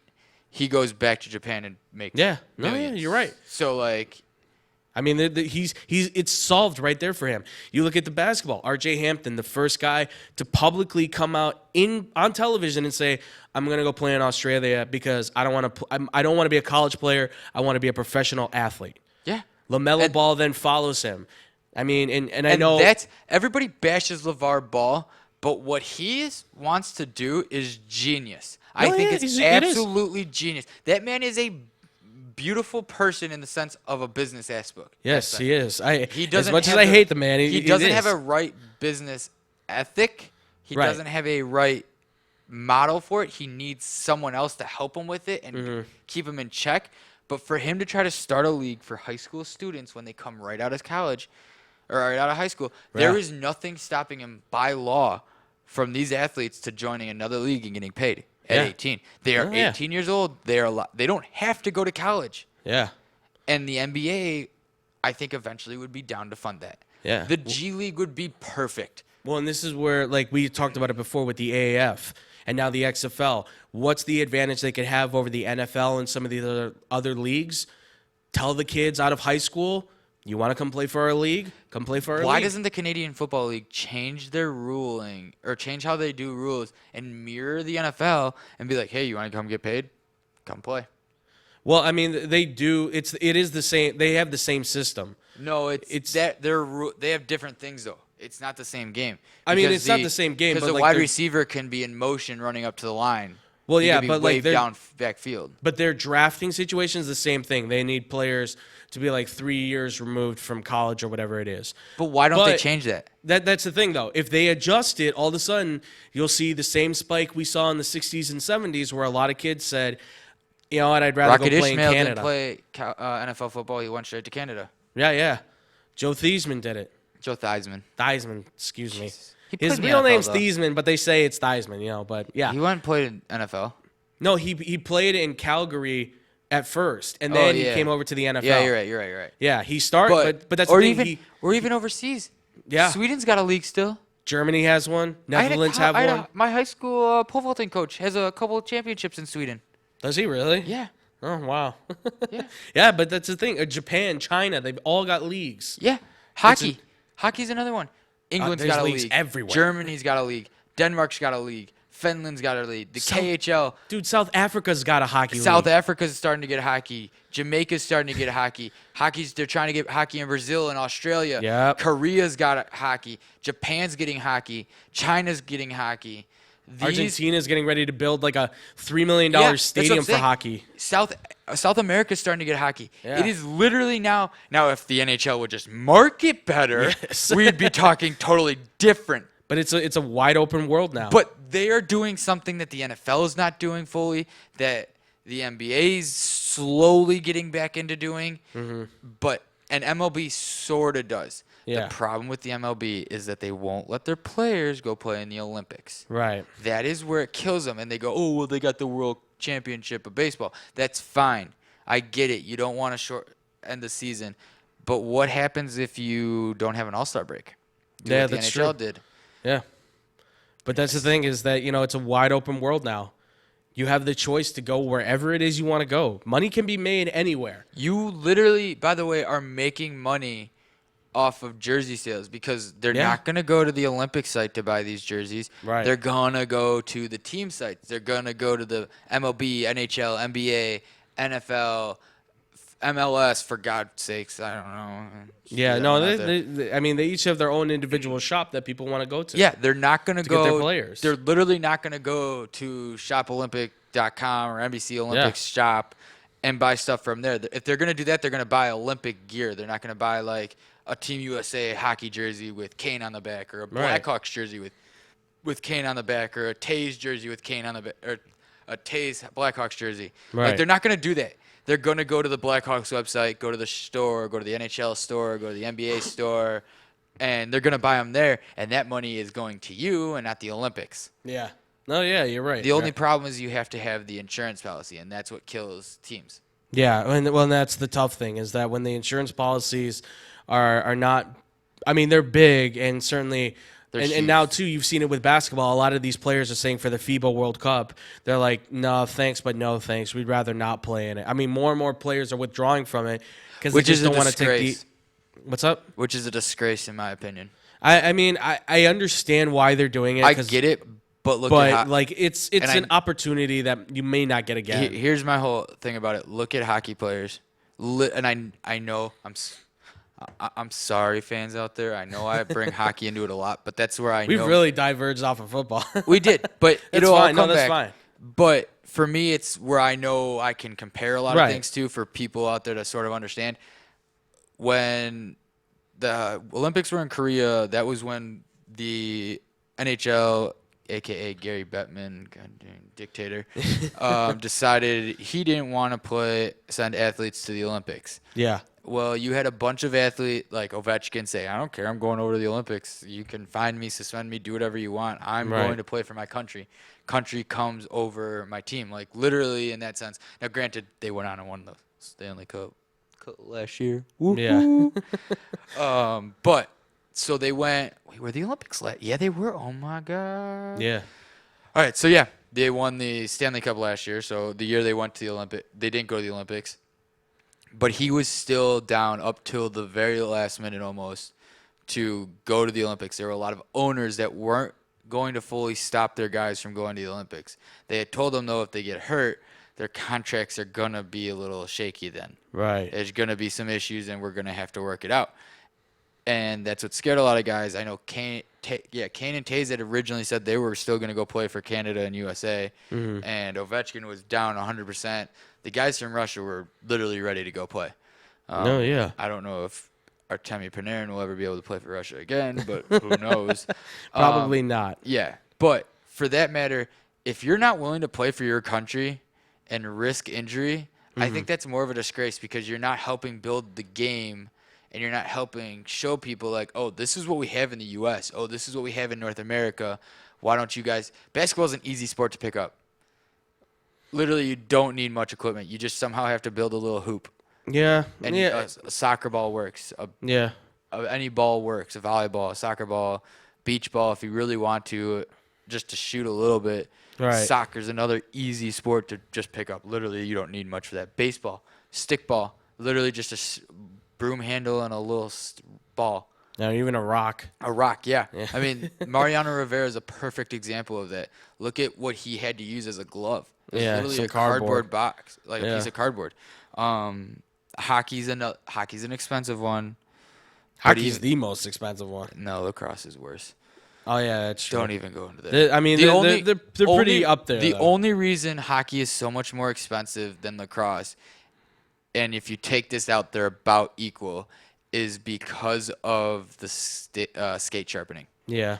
He goes back to Japan and makes Yeah. No, yeah, millions. you're right. So like, I mean, it's solved right there for him. You look at the basketball. R.J. Hampton, the first guy to publicly come out on television and say, "I'm going to go play in Australia because I don't want to. I don't want to be a college player. I want to be a professional athlete." yeah. LaMelo Ball then follows him. I mean, and I know that's everybody bashes LeVar Ball, but what wants to do is genius. I No, think yeah, it's it is. absolutely genius. That man is a beautiful person in the sense of a business aspect. Yes, he is. He doesn't as much as have I hate the man, he doesn't have is. a right business ethic. He Right. doesn't have a right model for it. He needs someone else to help him with it and Mm-hmm. keep him in check. But for him to try to start a league for high school students when they come right out of college or right out of high school, there Yeah. is nothing stopping him by law from these athletes to joining another league and getting paid at Yeah. 18. They are Oh, yeah. 18 years old. They don't have to go to college. Yeah. And the NBA, I think, eventually would be down to fund that. Yeah. The G League would be perfect. Well, and this is where, like, we talked about it before with the AAF and now the XFL. What's the advantage they could have over the NFL and some of the other leagues? Tell the kids out of high school, you want to come play for our league? Come play for our Why league. doesn't the Canadian Football League change their ruling or change how they do rules and mirror the NFL and be like, hey, you want to come get paid? Come play. Well, I mean, they do. It is the same. They have the same system. No, it's that they have different things though. It's not the same game. I mean, Because it's not the same game, because but the like wide they're- receiver can be in motion running up to the line. Well, He yeah, could be but like waved down backfield. but their drafting situation is the same thing. They need players to be like 3 years removed from college or whatever it is. But why don't they But change that? That's the thing, though. If they adjust it, all of a sudden you'll see the same spike we saw in the 60s and 70s where a lot of kids said, you know what, I'd rather Rocket go play in Ishmael Canada. didn't play NFL football. He went straight to Canada. Yeah. Joe Theismann did it. Joe Theismann. Theismann, excuse me. He played His in the real NFL, name's though. Theismann, but they say it's Theismann, you know, but yeah. He went and played in NFL. No, he played in Calgary at first, and then he yeah. came over to the NFL. Yeah, you're right. Yeah, he started, but that's or the thing. even or even overseas. Yeah. Sweden's got a league still. Germany has one. Netherlands have one. My high school pole vaulting coach has a couple of championships in Sweden. Does he really? Yeah. Oh, wow. Yeah. Yeah, but that's the thing. Japan, China, they've all got leagues. Yeah. Hockey. Hockey's another one. England's there's got a leagues league. everywhere. Germany's got a league. Denmark's got a league. Finland's got a league. The KHL. Dude, South Africa's got a hockey South league. Africa's starting to get hockey. Jamaica's starting to get hockey. They're trying to get hockey in Brazil and Australia. Yep. Korea's got hockey. Japan's getting hockey. China's getting hockey. Argentina's getting ready to build like a $3 million Yeah, that's what stadium I'm for saying. hockey. South America's starting to get hockey. Yeah. It is literally now. Now, if the NHL would just market better, Yes. we'd be talking totally different. But it's a wide open world now. But they are doing something that the NFL is not doing fully, that the NBA is slowly getting back into doing, and MLB sort of does. Yeah. The problem with the MLB is that they won't let their players go play in the Olympics. Right. That is where it kills them, and they go, oh, well, they got the World Championship of Baseball. That's fine. I get it. You don't want to short end the season. But what happens if you don't have an All-Star break? Do Yeah, what the that's NHL true. did. Yeah. But that's the thing is that, you know, it's a wide open world now. You have the choice to go wherever it is you want to go. Money can be made anywhere. You literally, by the way, are making money off of jersey sales because they're Yeah. not going to go to the Olympic site to buy these jerseys. Right. They're going to go to the team sites. They're going to go to the MLB, NHL, NBA, NFL, MLS, for God's sakes. I don't know. Yeah, I no, don't know I mean, they each have their own individual shop that people want to go to. Yeah, they're not going to go. get their players. They're literally not going to go to shopolympic.com or NBC Olympics shop and buy stuff from there. If they're going to do that, they're going to buy Olympic gear. They're not going to buy like a Team USA hockey jersey with Kane on the back, or a Right. Blackhawks jersey with Kane on the back, or a Tays jersey with Kane on the back, or a Tays Blackhawks jersey. Right. Like, they're not going to do that. They're going to go to the Blackhawks website, go to the store, go to the NHL store, go to the NBA store, and they're going to buy them there, and that money is going to you and not the Olympics. Yeah. No, yeah, you're right. The only problem is you have to have the insurance policy, and that's what kills teams. Yeah, and that's the tough thing is that when the insurance policies are not, I mean, they're big and certainly, and now too, you've seen it with basketball. A lot of these players are saying for the FIBA World Cup, they're like, no thanks, but no thanks. We'd rather not play in it. I mean, more and more players are withdrawing from it because they just don't want to take the. What's up? Which is a disgrace, in my opinion. I mean, I understand why they're doing it. I get it, but look at But like, it's an opportunity that you may not get again. Here's my whole thing about it. Look at hockey players, and I know I'm sorry, fans out there. I know I bring hockey into it a lot, but that's where I We've know really diverged off of football. we did. But That's it'll all fine. No, come that's back. fine. But for me, it's where I know I can compare a lot Right. of things to for people out there to sort of understand. When the Olympics were in Korea, that was when the NHL, a.k.a. Gary Bettman, goddamn dictator, decided he didn't want to send athletes to the Olympics. Yeah. Well, you had a bunch of athletes like Ovechkin say, I don't care, I'm going over to the Olympics. You can find me, suspend me, do whatever you want. I'm Right. going to play for my country. Country comes over my team, like literally in that sense. Now, granted, they went on and won the Stanley Cup last year. Yeah. But so they went, wait, were the Olympics last? Yeah, they were. Oh my God. Yeah. All right, so yeah, they won the Stanley Cup last year. So the year they went to the Olympics, they didn't go to the Olympics. But he was still down up till the very last minute almost to go to the Olympics. There were a lot of owners that weren't going to fully stop their guys from going to the Olympics. They had told them, though, if they get hurt, their contracts are going to be a little shaky then. Right. There's going to be some issues, and we're going to have to work it out. And that's what scared a lot of guys. I know Kane and Taze had originally said they were still going to go play for Canada and USA, and Ovechkin was down 100%. The guys from Russia were literally ready to go play. Yeah. I don't know if Artemi Panarin will ever be able to play for Russia again, but who knows? Probably not. Yeah, but for that matter, if you're not willing to play for your country and risk injury, I think that's more of a disgrace because you're not helping build the game and you're not helping show people like, oh, this is what we have in the U.S. Oh, this is what we have in North America. Why don't you guys – basketball is an easy sport to pick up. Literally, you don't need much equipment. You just somehow have to build a little hoop. Yeah. And a soccer ball works. Any ball works. A volleyball, a soccer ball, beach ball if you really want to, just to shoot a little bit. Right. Soccer's another easy sport to just pick up. Literally, you don't need much for that. Baseball, stick ball, literally just a broom handle and a little ball. No, even a rock. A rock, yeah. I mean, Mariano Rivera is a perfect example of that. Look at what he had to use as a glove. It was literally some a cardboard cardboard box, like a piece of cardboard. Hockey's an expensive one. Hockey's the most expensive one. No, lacrosse is worse. Oh yeah, that's true. Don't even go into that. I mean, they're pretty up there. The though. only reason hockey is so much more expensive than lacrosse, and if you take this out, they're about equal, is because of the skate sharpening. Yeah.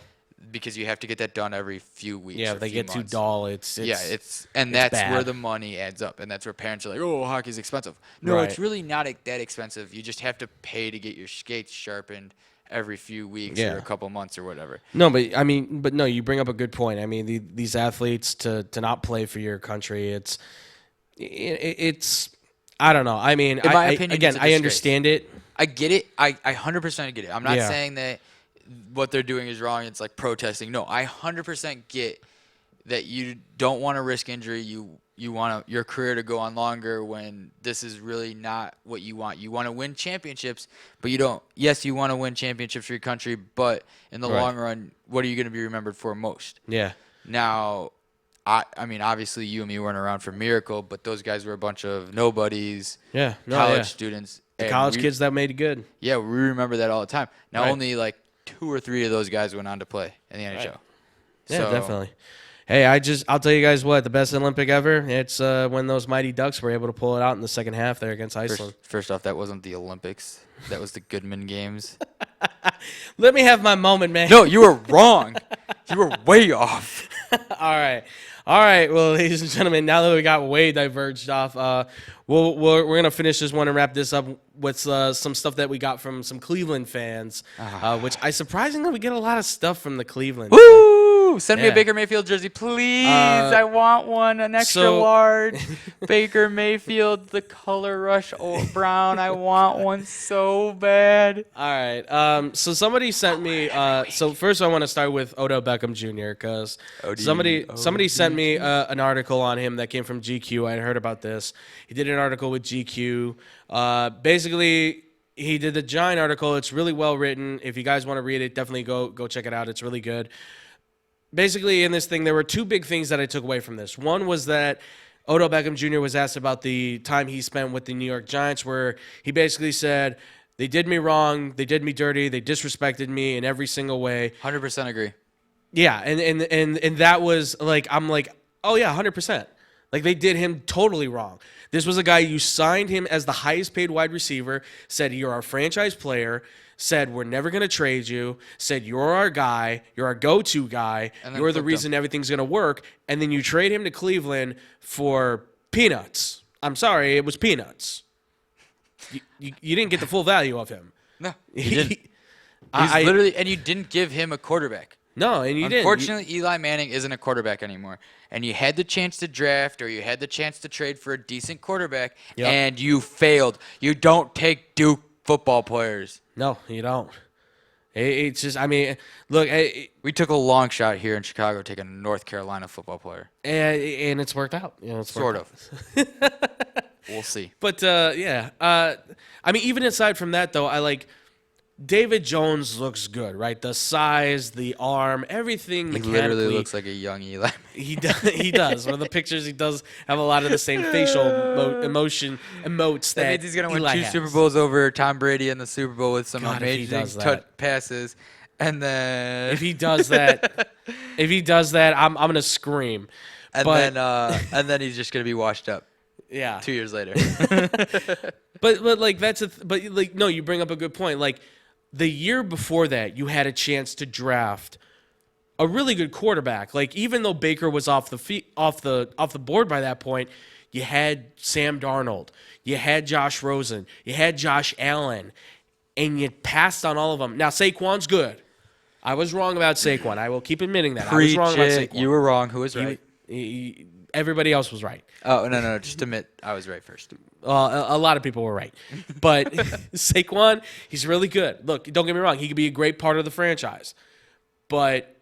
Because you have to get that done every few weeks. Yeah, if they get months. too dull, it's that's bad. where the money adds up, and that's where parents are like, "Oh, hockey's expensive." No, Right. It's really not that expensive. You just have to pay to get your skates sharpened every few weeks or a couple months or whatever. No, but no, you bring up a good point. I mean, these athletes to not play for your country, it's I don't know. I mean, in my opinion, again, I understand it. I get it. I 100% get it. I'm not saying that what they're doing is wrong. It's like protesting. No, I 100% get that you don't want to risk injury. You want your career to go on longer when this is really not what you want. You want to win championships, but you don't. Yes, you want to win championships for your country, but in the long run, what are you going to be remembered for most? Yeah. Now, I mean, obviously you and me weren't around for Miracle, but those guys were a bunch of nobodies, college students. The college kids that made it good. Yeah, we remember that all the time. Now, only like 2 or 3 of those guys went on to play in the NHL. Yeah, definitely. Hey, I'll tell you guys what, the best Olympic ever, it's when those Mighty Ducks were able to pull it out in the second half there against Iceland. First off, that wasn't the Olympics. That was the Goodman Games. Let me have my moment, man. No, you were wrong. You were way off. All right. Well, ladies and gentlemen, now that we got way diverged off, we're going to finish this one and wrap this up with some stuff that we got from some Cleveland fans, which surprisingly we get a lot of stuff from the Cleveland. Woo! Send me a Baker Mayfield jersey, please. I want one, an extra large. Baker Mayfield, the color rush brown. I want one so bad. All right. So somebody sent me. So first, I want to start with Odell Beckham Jr. because somebody sent me an article on him that came from GQ. I had heard about this. He did an article with GQ. Basically, he did the giant article. It's really well written. If you guys want to read it, definitely go check it out. It's really good. Basically, in this thing, there were 2 big things that I took away from this. One was that Odell Beckham Jr. was asked about the time he spent with the New York Giants, where he basically said, they did me wrong, they did me dirty, they disrespected me in every single way. 100% agree. Yeah, and that was like, I'm like, oh yeah, 100%. Like, they did him totally wrong. This was a guy, you signed him as the highest paid wide receiver, said you're our franchise player, said we're never going to trade you, said you're our guy, you're our go-to guy, you're the reason everything's going to work, and then you trade him to Cleveland for peanuts. I'm sorry, it was peanuts. You didn't get the full value of him. No, you didn't. And you didn't give him a quarterback. No, and you didn't. Unfortunately, Eli Manning isn't a quarterback anymore. And you had the chance to draft or you had the chance to trade for a decent quarterback, and you failed. You don't take Duke football players. No, you don't. It's just, I mean, look. We took a long shot here in Chicago taking a North Carolina football player. And it's worked out. You know, sort of. We'll see. But, I mean, even aside from that, though, I like David Jones looks good, right? The size, the arm, everything. He literally looks like a young Eli. He does. One of the pictures, he does have a lot of the same facial emotes that means he's going to win Eli 2 has. Super Bowls over Tom Brady in the Super Bowl with some amazing passes. And then If he does that, I'm gonna scream. and then he's just gonna be washed up Yeah. 2 years later. But like but like no, you bring up a good point. Like the year before that, you had a chance to draft a really good quarterback. Like even though Baker was off the board by that point, you had Sam Darnold, you had Josh Rosen, you had Josh Allen, and you passed on all of them. Now Saquon's good. I was wrong about Saquon. I will keep admitting that. I was wrong about Saquon. You were wrong. Who was right? Everybody else was right. Oh no! Just admit I was right first. A lot of people were right. But Saquon, he's really good. Look, don't get me wrong. He could be a great part of the franchise. But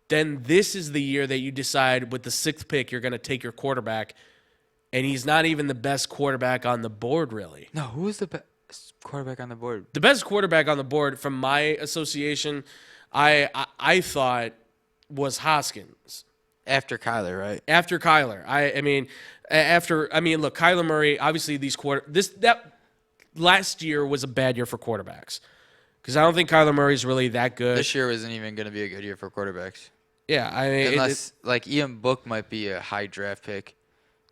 then this is the year that you decide with the 6th pick you're going to take your quarterback, and he's not even the best quarterback on the board, really. No, who was the best quarterback on the board? The best quarterback on the board, from my association, I thought was Hoskins. After Kyler, right? After Kyler. I mean, look, Kyler Murray, obviously that last year was a bad year for quarterbacks. Because I don't think Kyler Murray's really that good. This year isn't even going to be a good year for quarterbacks. Yeah, I mean, unless like Ian Book might be a high draft pick.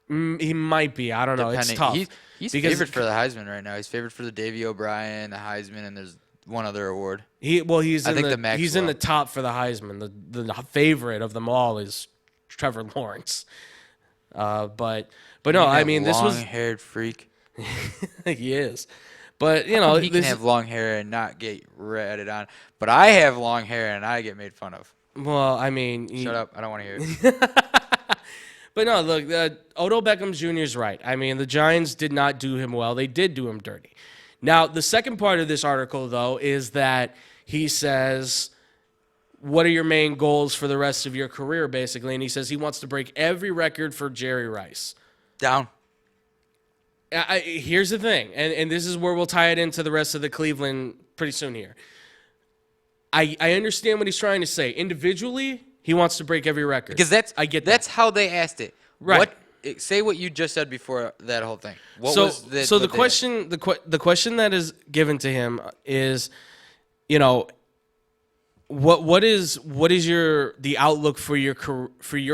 He might be. I don't know. It's tough. He's favored for the Heisman right now. He's favored for the Davey O'Brien, the Heisman, and there's one other award. He's in the top for the Heisman. The favorite of them all is Trevor Lawrence. But no, I mean, this was long-haired freak. He is. But he can have long hair and not get ratted on. But I have long hair and I get made fun of. Well, I mean, shut up. I don't want to hear it. But no, look, Odell Beckham Jr. is right. I mean, the Giants did not do him well. They did do him dirty. Now, the second part of this article, though, is that he says, what are your main goals for the rest of your career, basically? And he says he wants to break every record for Jerry Rice. Down. Here's the thing, and this is where we'll tie it into the rest of the Cleveland pretty soon here. I understand what he's trying to say. Individually, he wants to break every record. Because that's how they asked it. Right. Say what you just said before that whole thing. The question that is given to him is, what is the outlook for your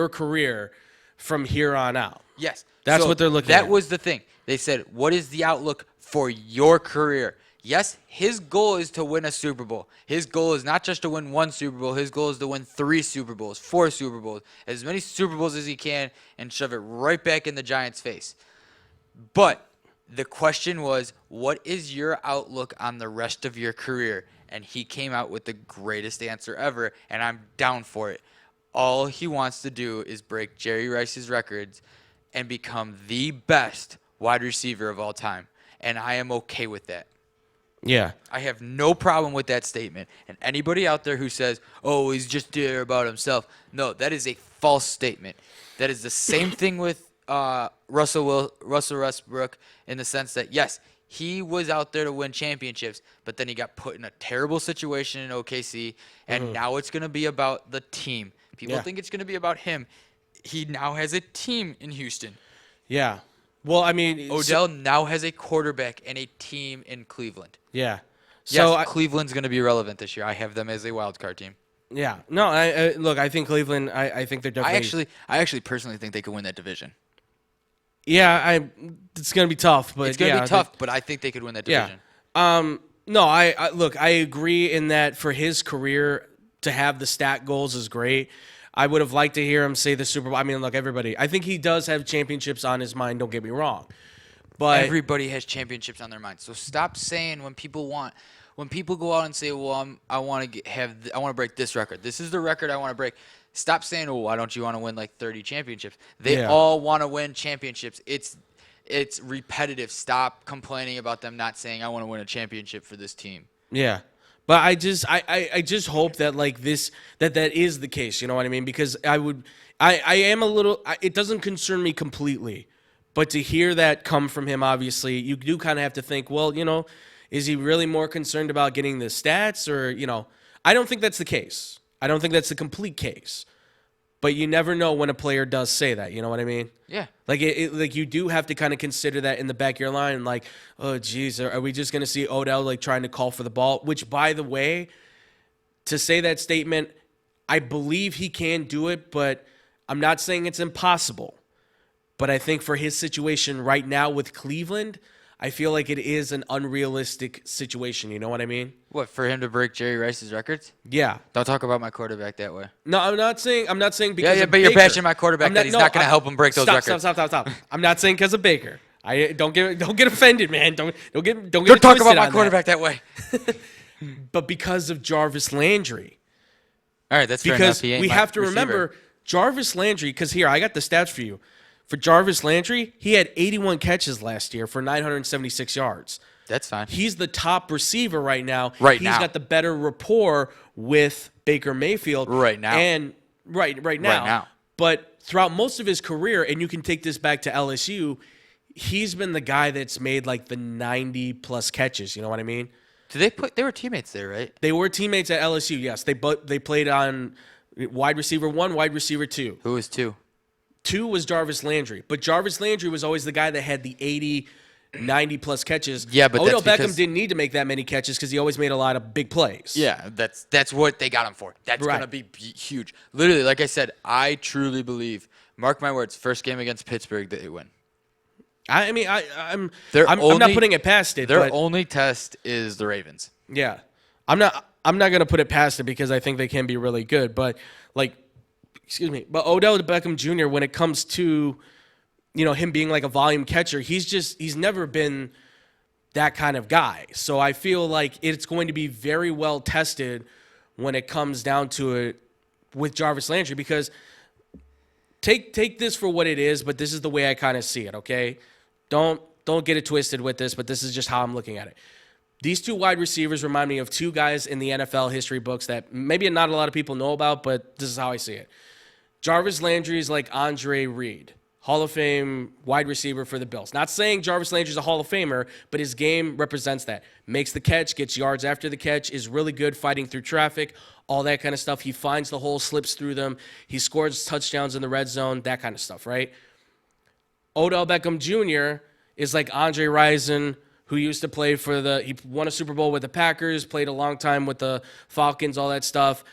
career from here on out? Yes. That's what they're looking at. That was the thing. They said, what is the outlook for your career? Yes, his goal is to win a Super Bowl. His goal is not just to win one Super Bowl. His goal is to win 3 Super Bowls, 4 Super Bowls, as many Super Bowls as he can, and shove it right back in the Giants' face. But the question was, what is your outlook on the rest of your career? And he came out with the greatest answer ever, and I'm down for it. All he wants to do is break Jerry Rice's records and become the best wide receiver of all time. And I am okay with that. Yeah. I have no problem with that statement. And anybody out there who says, oh, he's just there about himself. No, that is a false statement. That is the same thing with Russell Westbrook, in the sense that, yes, he was out there to win championships, but then he got put in a terrible situation in OKC, and now it's going to be about the team. People think it's going to be about him. He now has a team in Houston. Yeah. Well, I mean, Odell now has a quarterback and a team in Cleveland. Yeah. So yes, Cleveland's going to be relevant this year. I have them as a wild card team. Yeah. No, I think Cleveland. I think they're definitely. I actually personally think they could win that division. Yeah, it's going to be tough, but it's going to be tough. But I think they could win that division. Yeah. No, I agree in that for his career to have the stat goals is great. I would have liked to hear him say the Super Bowl. I mean, look, everybody. I think he does have championships on his mind. Don't get me wrong, but everybody has championships on their mind. So stop saying when people go out and say, "Well, I want to break this record. This is the record I want to break." Stop saying, "Oh, why don't you want to win like 30 championships?" They all want to win championships. It's repetitive. Stop complaining about them not saying, "I want to win a championship for this team." Yeah. But I just hope that like this that is the case, you know what I mean? Because I am a little it doesn't concern me completely. But to hear that come from him, obviously, you do kind of have to think, well, is he really more concerned about getting the stats, or, I don't think that's the case. I don't think that's the complete case. But you never know when a player does say that, you know what I mean? Yeah. Like like you do have to kind of consider that in the back of your line, like, oh geez, are we just gonna see Odell like trying to call for the ball? Which, by the way, to say that statement, I believe he can do it, but I'm not saying it's impossible. But I think for his situation right now with Cleveland, I feel like it is an unrealistic situation. You know what I mean? What, for him to break Jerry Rice's records? Yeah. Don't talk about my quarterback that way. No, I'm not saying because Yeah, of but you're Baker. bashing my quarterback that he's not going to help him break those records. Stop. I'm not saying because of Baker. I don't get offended, man. Don't get Don't it talk twisted about my on quarterback that way. But because of Jarvis Landry. All right, that's fair Because enough. He ain't we my have to receiver. remember Jarvis Landry, because here, I got the stats for you. For Jarvis Landry, he had 81 catches last year for 976 yards. That's fine. He's the top receiver right now. Right He's now. got the better rapport with Baker Mayfield. Right now. And right now. Right now. But throughout most of his career, and you can take this back to LSU, he's been the guy that's made like the 90-plus catches. You know what I mean? They were teammates there, right? They were teammates at LSU, yes. They played on wide receiver 1, wide receiver 2. Who was 2? 2 was Jarvis Landry. But Jarvis Landry was always the guy that had the 80, 90-plus catches. Yeah, but Odell that's Beckham because- didn't need to make that many catches because he always made a lot of big plays. Yeah, that's what they got him for. That's Right. going to be huge. Literally, like I said, I truly believe, mark my words, first game against Pittsburgh, they win. I'm Only- not putting it past it. Their But only test is the Ravens. yeah, I'm not going to put it past it because I think they can be really good. But but Odell Beckham Jr. when it comes to him being like a volume catcher, he's never been that kind of guy. So I feel like it's going to be very well tested when it comes down to it with Jarvis Landry because take this for what it is, but this is the way I kind of see it, okay? Don't get it twisted with this, but this is just how I'm looking at it. These 2 wide receivers remind me of 2 guys in the NFL history books that maybe not a lot of people know about, but this is how I see it. Jarvis Landry is like Andre Reed, Hall of Fame wide receiver for the Bills. Not saying Jarvis Landry is a Hall of Famer, but his game represents that. Makes the catch, gets yards after the catch, is really good fighting through traffic, all that kind of stuff. He finds the hole, slips through them. He scores touchdowns in the red zone, that kind of stuff, right? Odell Beckham Jr. is like Andre Rison, who used to play he won a Super Bowl with the Packers, played a long time with the Falcons, all that stuff.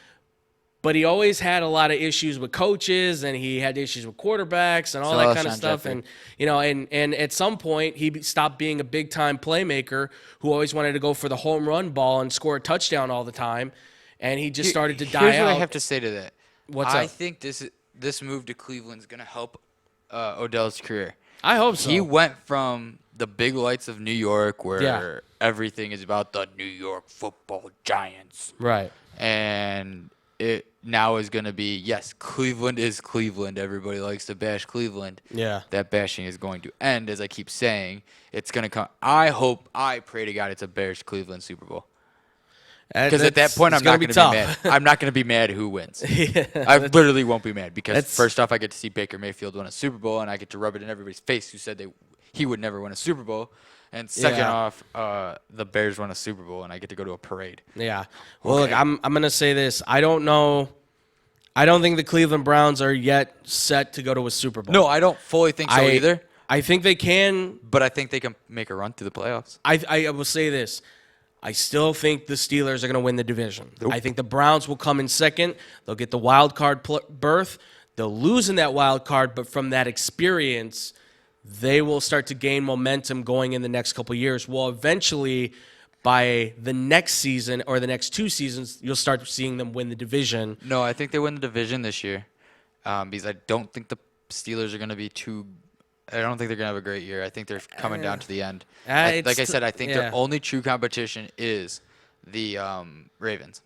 But he always had a lot of issues with coaches, and he had issues with quarterbacks and all that kind of stuff. Jeffrey. And at some point he stopped being a big time playmaker who always wanted to go for the home run ball and score a touchdown all the time, and he just started to die Here's out. what I have to say to that. What's I up? think this move to Cleveland is going to help Odell's career. I hope so. He went from the big lights of New York, where Yeah. everything is about the New York Football Giants, Right. and it now is going to be, yes, Cleveland is Cleveland. Everybody likes to bash Cleveland. Yeah. That bashing is going to end, as I keep saying. It's going to come. I pray to God it's a Bears-Cleveland Super Bowl. Because at that point, I'm not going to be mad. I'm not going to be mad who wins. I literally won't be mad because first off, I get to see Baker Mayfield win a Super Bowl, and I get to rub it in everybody's face who said he would never win a Super Bowl. And second off, the Bears won a Super Bowl, and I get to go to a parade. Yeah. Well, look, I'm going to say this. I don't know. I don't think the Cleveland Browns are yet set to go to a Super Bowl. No, I don't fully think so either. I think they can. But I think they can make a run through the playoffs. I will say this. I still think the Steelers are going to win the division. Nope. I think the Browns will come in second. They'll get the wild card berth. They'll lose in that wild card, but from that experience, they will start to gain momentum going in the next couple of years. Well, eventually, by the next season or the next 2 seasons, you'll start seeing them win the division. No, I think they win the division this year because I don't think the Steelers are going to be too – I don't think they're going to have a great year. I think they're coming down to the end. Like I said, I think their only true competition is the Ravens.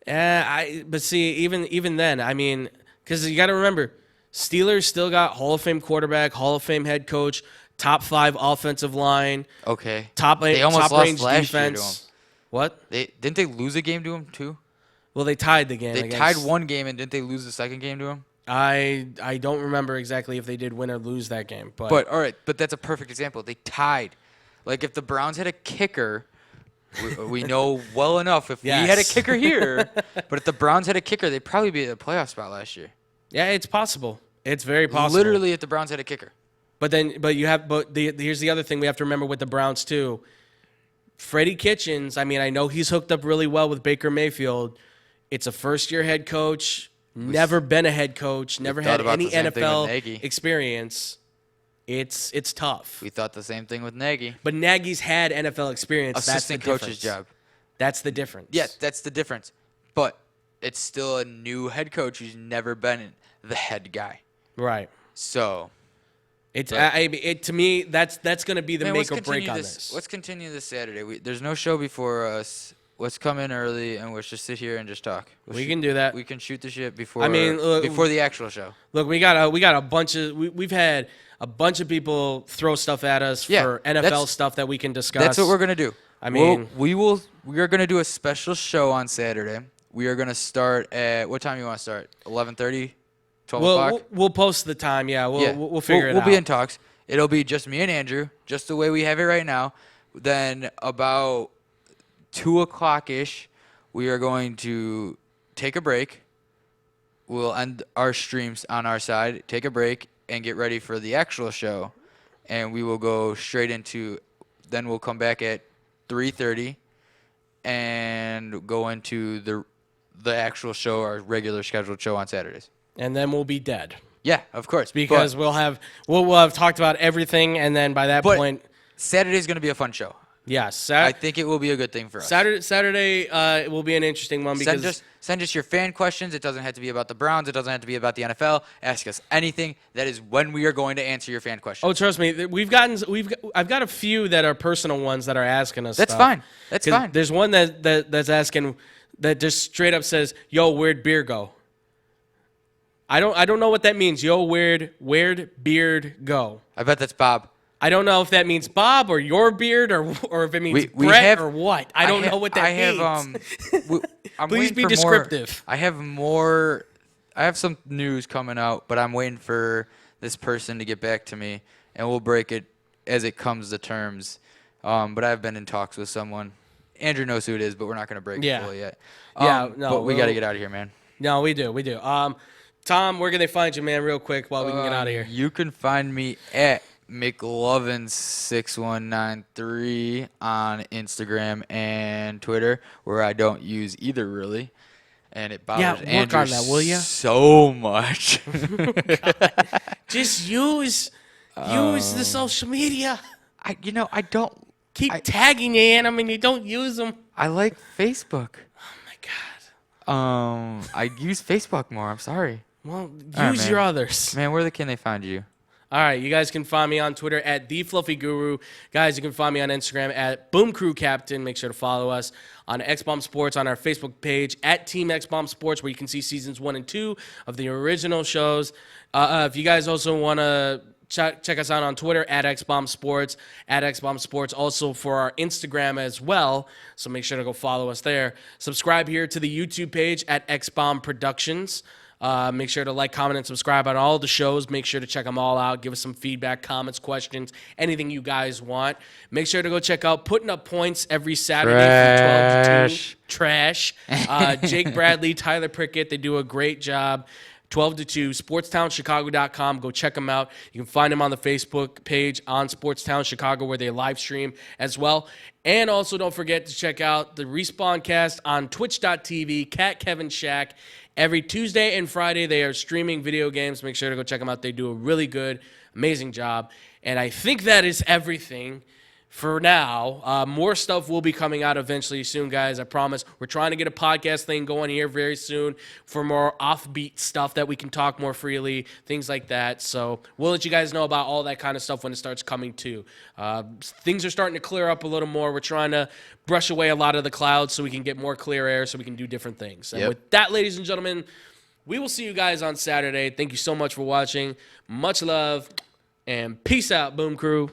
But see, even then, I mean, because you got to remember, Steelers still got Hall of Fame quarterback, Hall of Fame head coach, top 5 offensive line. Okay. They almost lost last defense. year to him. What? Didn't they lose a game to him too? Well, they tied the game. They tied one game, and didn't they lose the second game to him? I don't remember exactly if they did win or lose that game, but all right, but that's a perfect example. They tied. Like if the Browns had a kicker, we know well enough if we had a kicker here. But if the Browns had a kicker, they'd probably be at the playoff spot last year. Yeah, it's possible. It's very possible. Literally, if the Browns had a kicker. But here's the other thing we have to remember with the Browns too. Freddie Kitchens. I mean, I know he's hooked up really well with Baker Mayfield. It's a first-year head coach, never been a head coach, never had any NFL experience. It's tough. We thought the same thing with Nagy. But Nagy's had NFL experience. Assistant coach's job. That's the difference. Yeah, that's the difference. But it's still a new head coach who's never been the head guy. Right. So to me, that's going to be the make or break on this. Let's continue this Saturday. There's no show before us. Let's come in early and let's just sit here and just talk. We can do that. We can shoot the shit before before the actual show. Look, we got a bunch of we've had a bunch of people throw stuff at us for NFL stuff that we can discuss. That's what we're gonna do. I mean, we are gonna do a special show on Saturday. We are gonna start at what time you want to start? 11:30, 12 o'clock. We'll post the time. Yeah, we'll figure it out. We'll be in talks. It'll be just me and Andrew, just the way we have it right now. Then about 2 o'clock-ish, we are going to take a break. We'll end our streams on our side, take a break, and get ready for the actual show. And we will go straight into, then we'll come back at 3:30 and go into the actual show, our regular scheduled show on Saturdays. And then we'll be dead. Yeah, of course. Because we'll have talked about everything, and then by that point, Saturday's going to be a fun show. Yes, I think it will be a good thing for us. Saturday will be an interesting one because send us your fan questions. It doesn't have to be about the Browns. It doesn't have to be about the NFL. Ask us anything. That is when we are going to answer your fan questions. Oh, trust me, I've got a few that are personal ones that are asking us. That's fine. That's fine. There's one that's asking that just straight up says, "Yo, where'd beer go?" I don't know what that means. Yo, where'd beard go? I bet that's Bob. I don't know if that means Bob or your beard or if it means Brett or what. I don't know what that means. Please be descriptive. I have some news coming out, but I'm waiting for this person to get back to me, and we'll break it as it comes to terms. But I've been in talks with someone. Andrew knows who it is, but we're not going to break it fully yet. But we got to get out of here, man. No, we do. Tom, where can they find you, man, real quick while we can get out of here? You can find me at McLovin6193 on Instagram and Twitter, where I don't use either really, and it bothers Andrew on that, will ya? So much. Just use the social media. I don't keep tagging you in them, and you don't use them. I like Facebook. Oh my God. I use Facebook more. I'm sorry. Well, use your others. Man, where can they find you? All right, you guys can find me on Twitter at TheFluffyGuru. Guys, you can find me on Instagram at BoomCrewCaptain. Make sure to follow us on XBomb Sports on our Facebook page at Team XBomb Sports, where you can see seasons 1 and 2 of the original shows. If you guys also want to check us out on Twitter at XBomb Sports, also for our Instagram as well. So make sure to go follow us there. Subscribe here to the YouTube page at XBomb Productions. Make sure to like, comment, and subscribe on all the shows. Make sure to check them all out. Give us some feedback, comments, questions, anything you guys want. Make sure to go check out Putting Up Points every Saturday from 12 to 2. Trash. Jake Bradley, Tyler Prickett, they do a great job. 12 to 2, SportsTownChicago.com. Go check them out. You can find them on the Facebook page on Sportstown Chicago, where they live stream as well. And also don't forget to check out the Respawn Cast on Twitch.tv, Cat Kevin Shack. Every Tuesday and Friday, they are streaming video games. Make sure to go check them out. They do a really good, amazing job. And I think that is everything for now. More stuff will be coming out eventually soon, guys. I promise. We're trying to get a podcast thing going here very soon for more offbeat stuff that we can talk more freely, things like that. So we'll let you guys know about all that kind of stuff when it starts coming too. Things are starting to clear up a little more. We're trying to brush away a lot of the clouds so we can get more clear air so we can do different things. And with that, ladies and gentlemen, we will see you guys on Saturday. Thank you so much for watching. Much love and peace out, Boom Crew.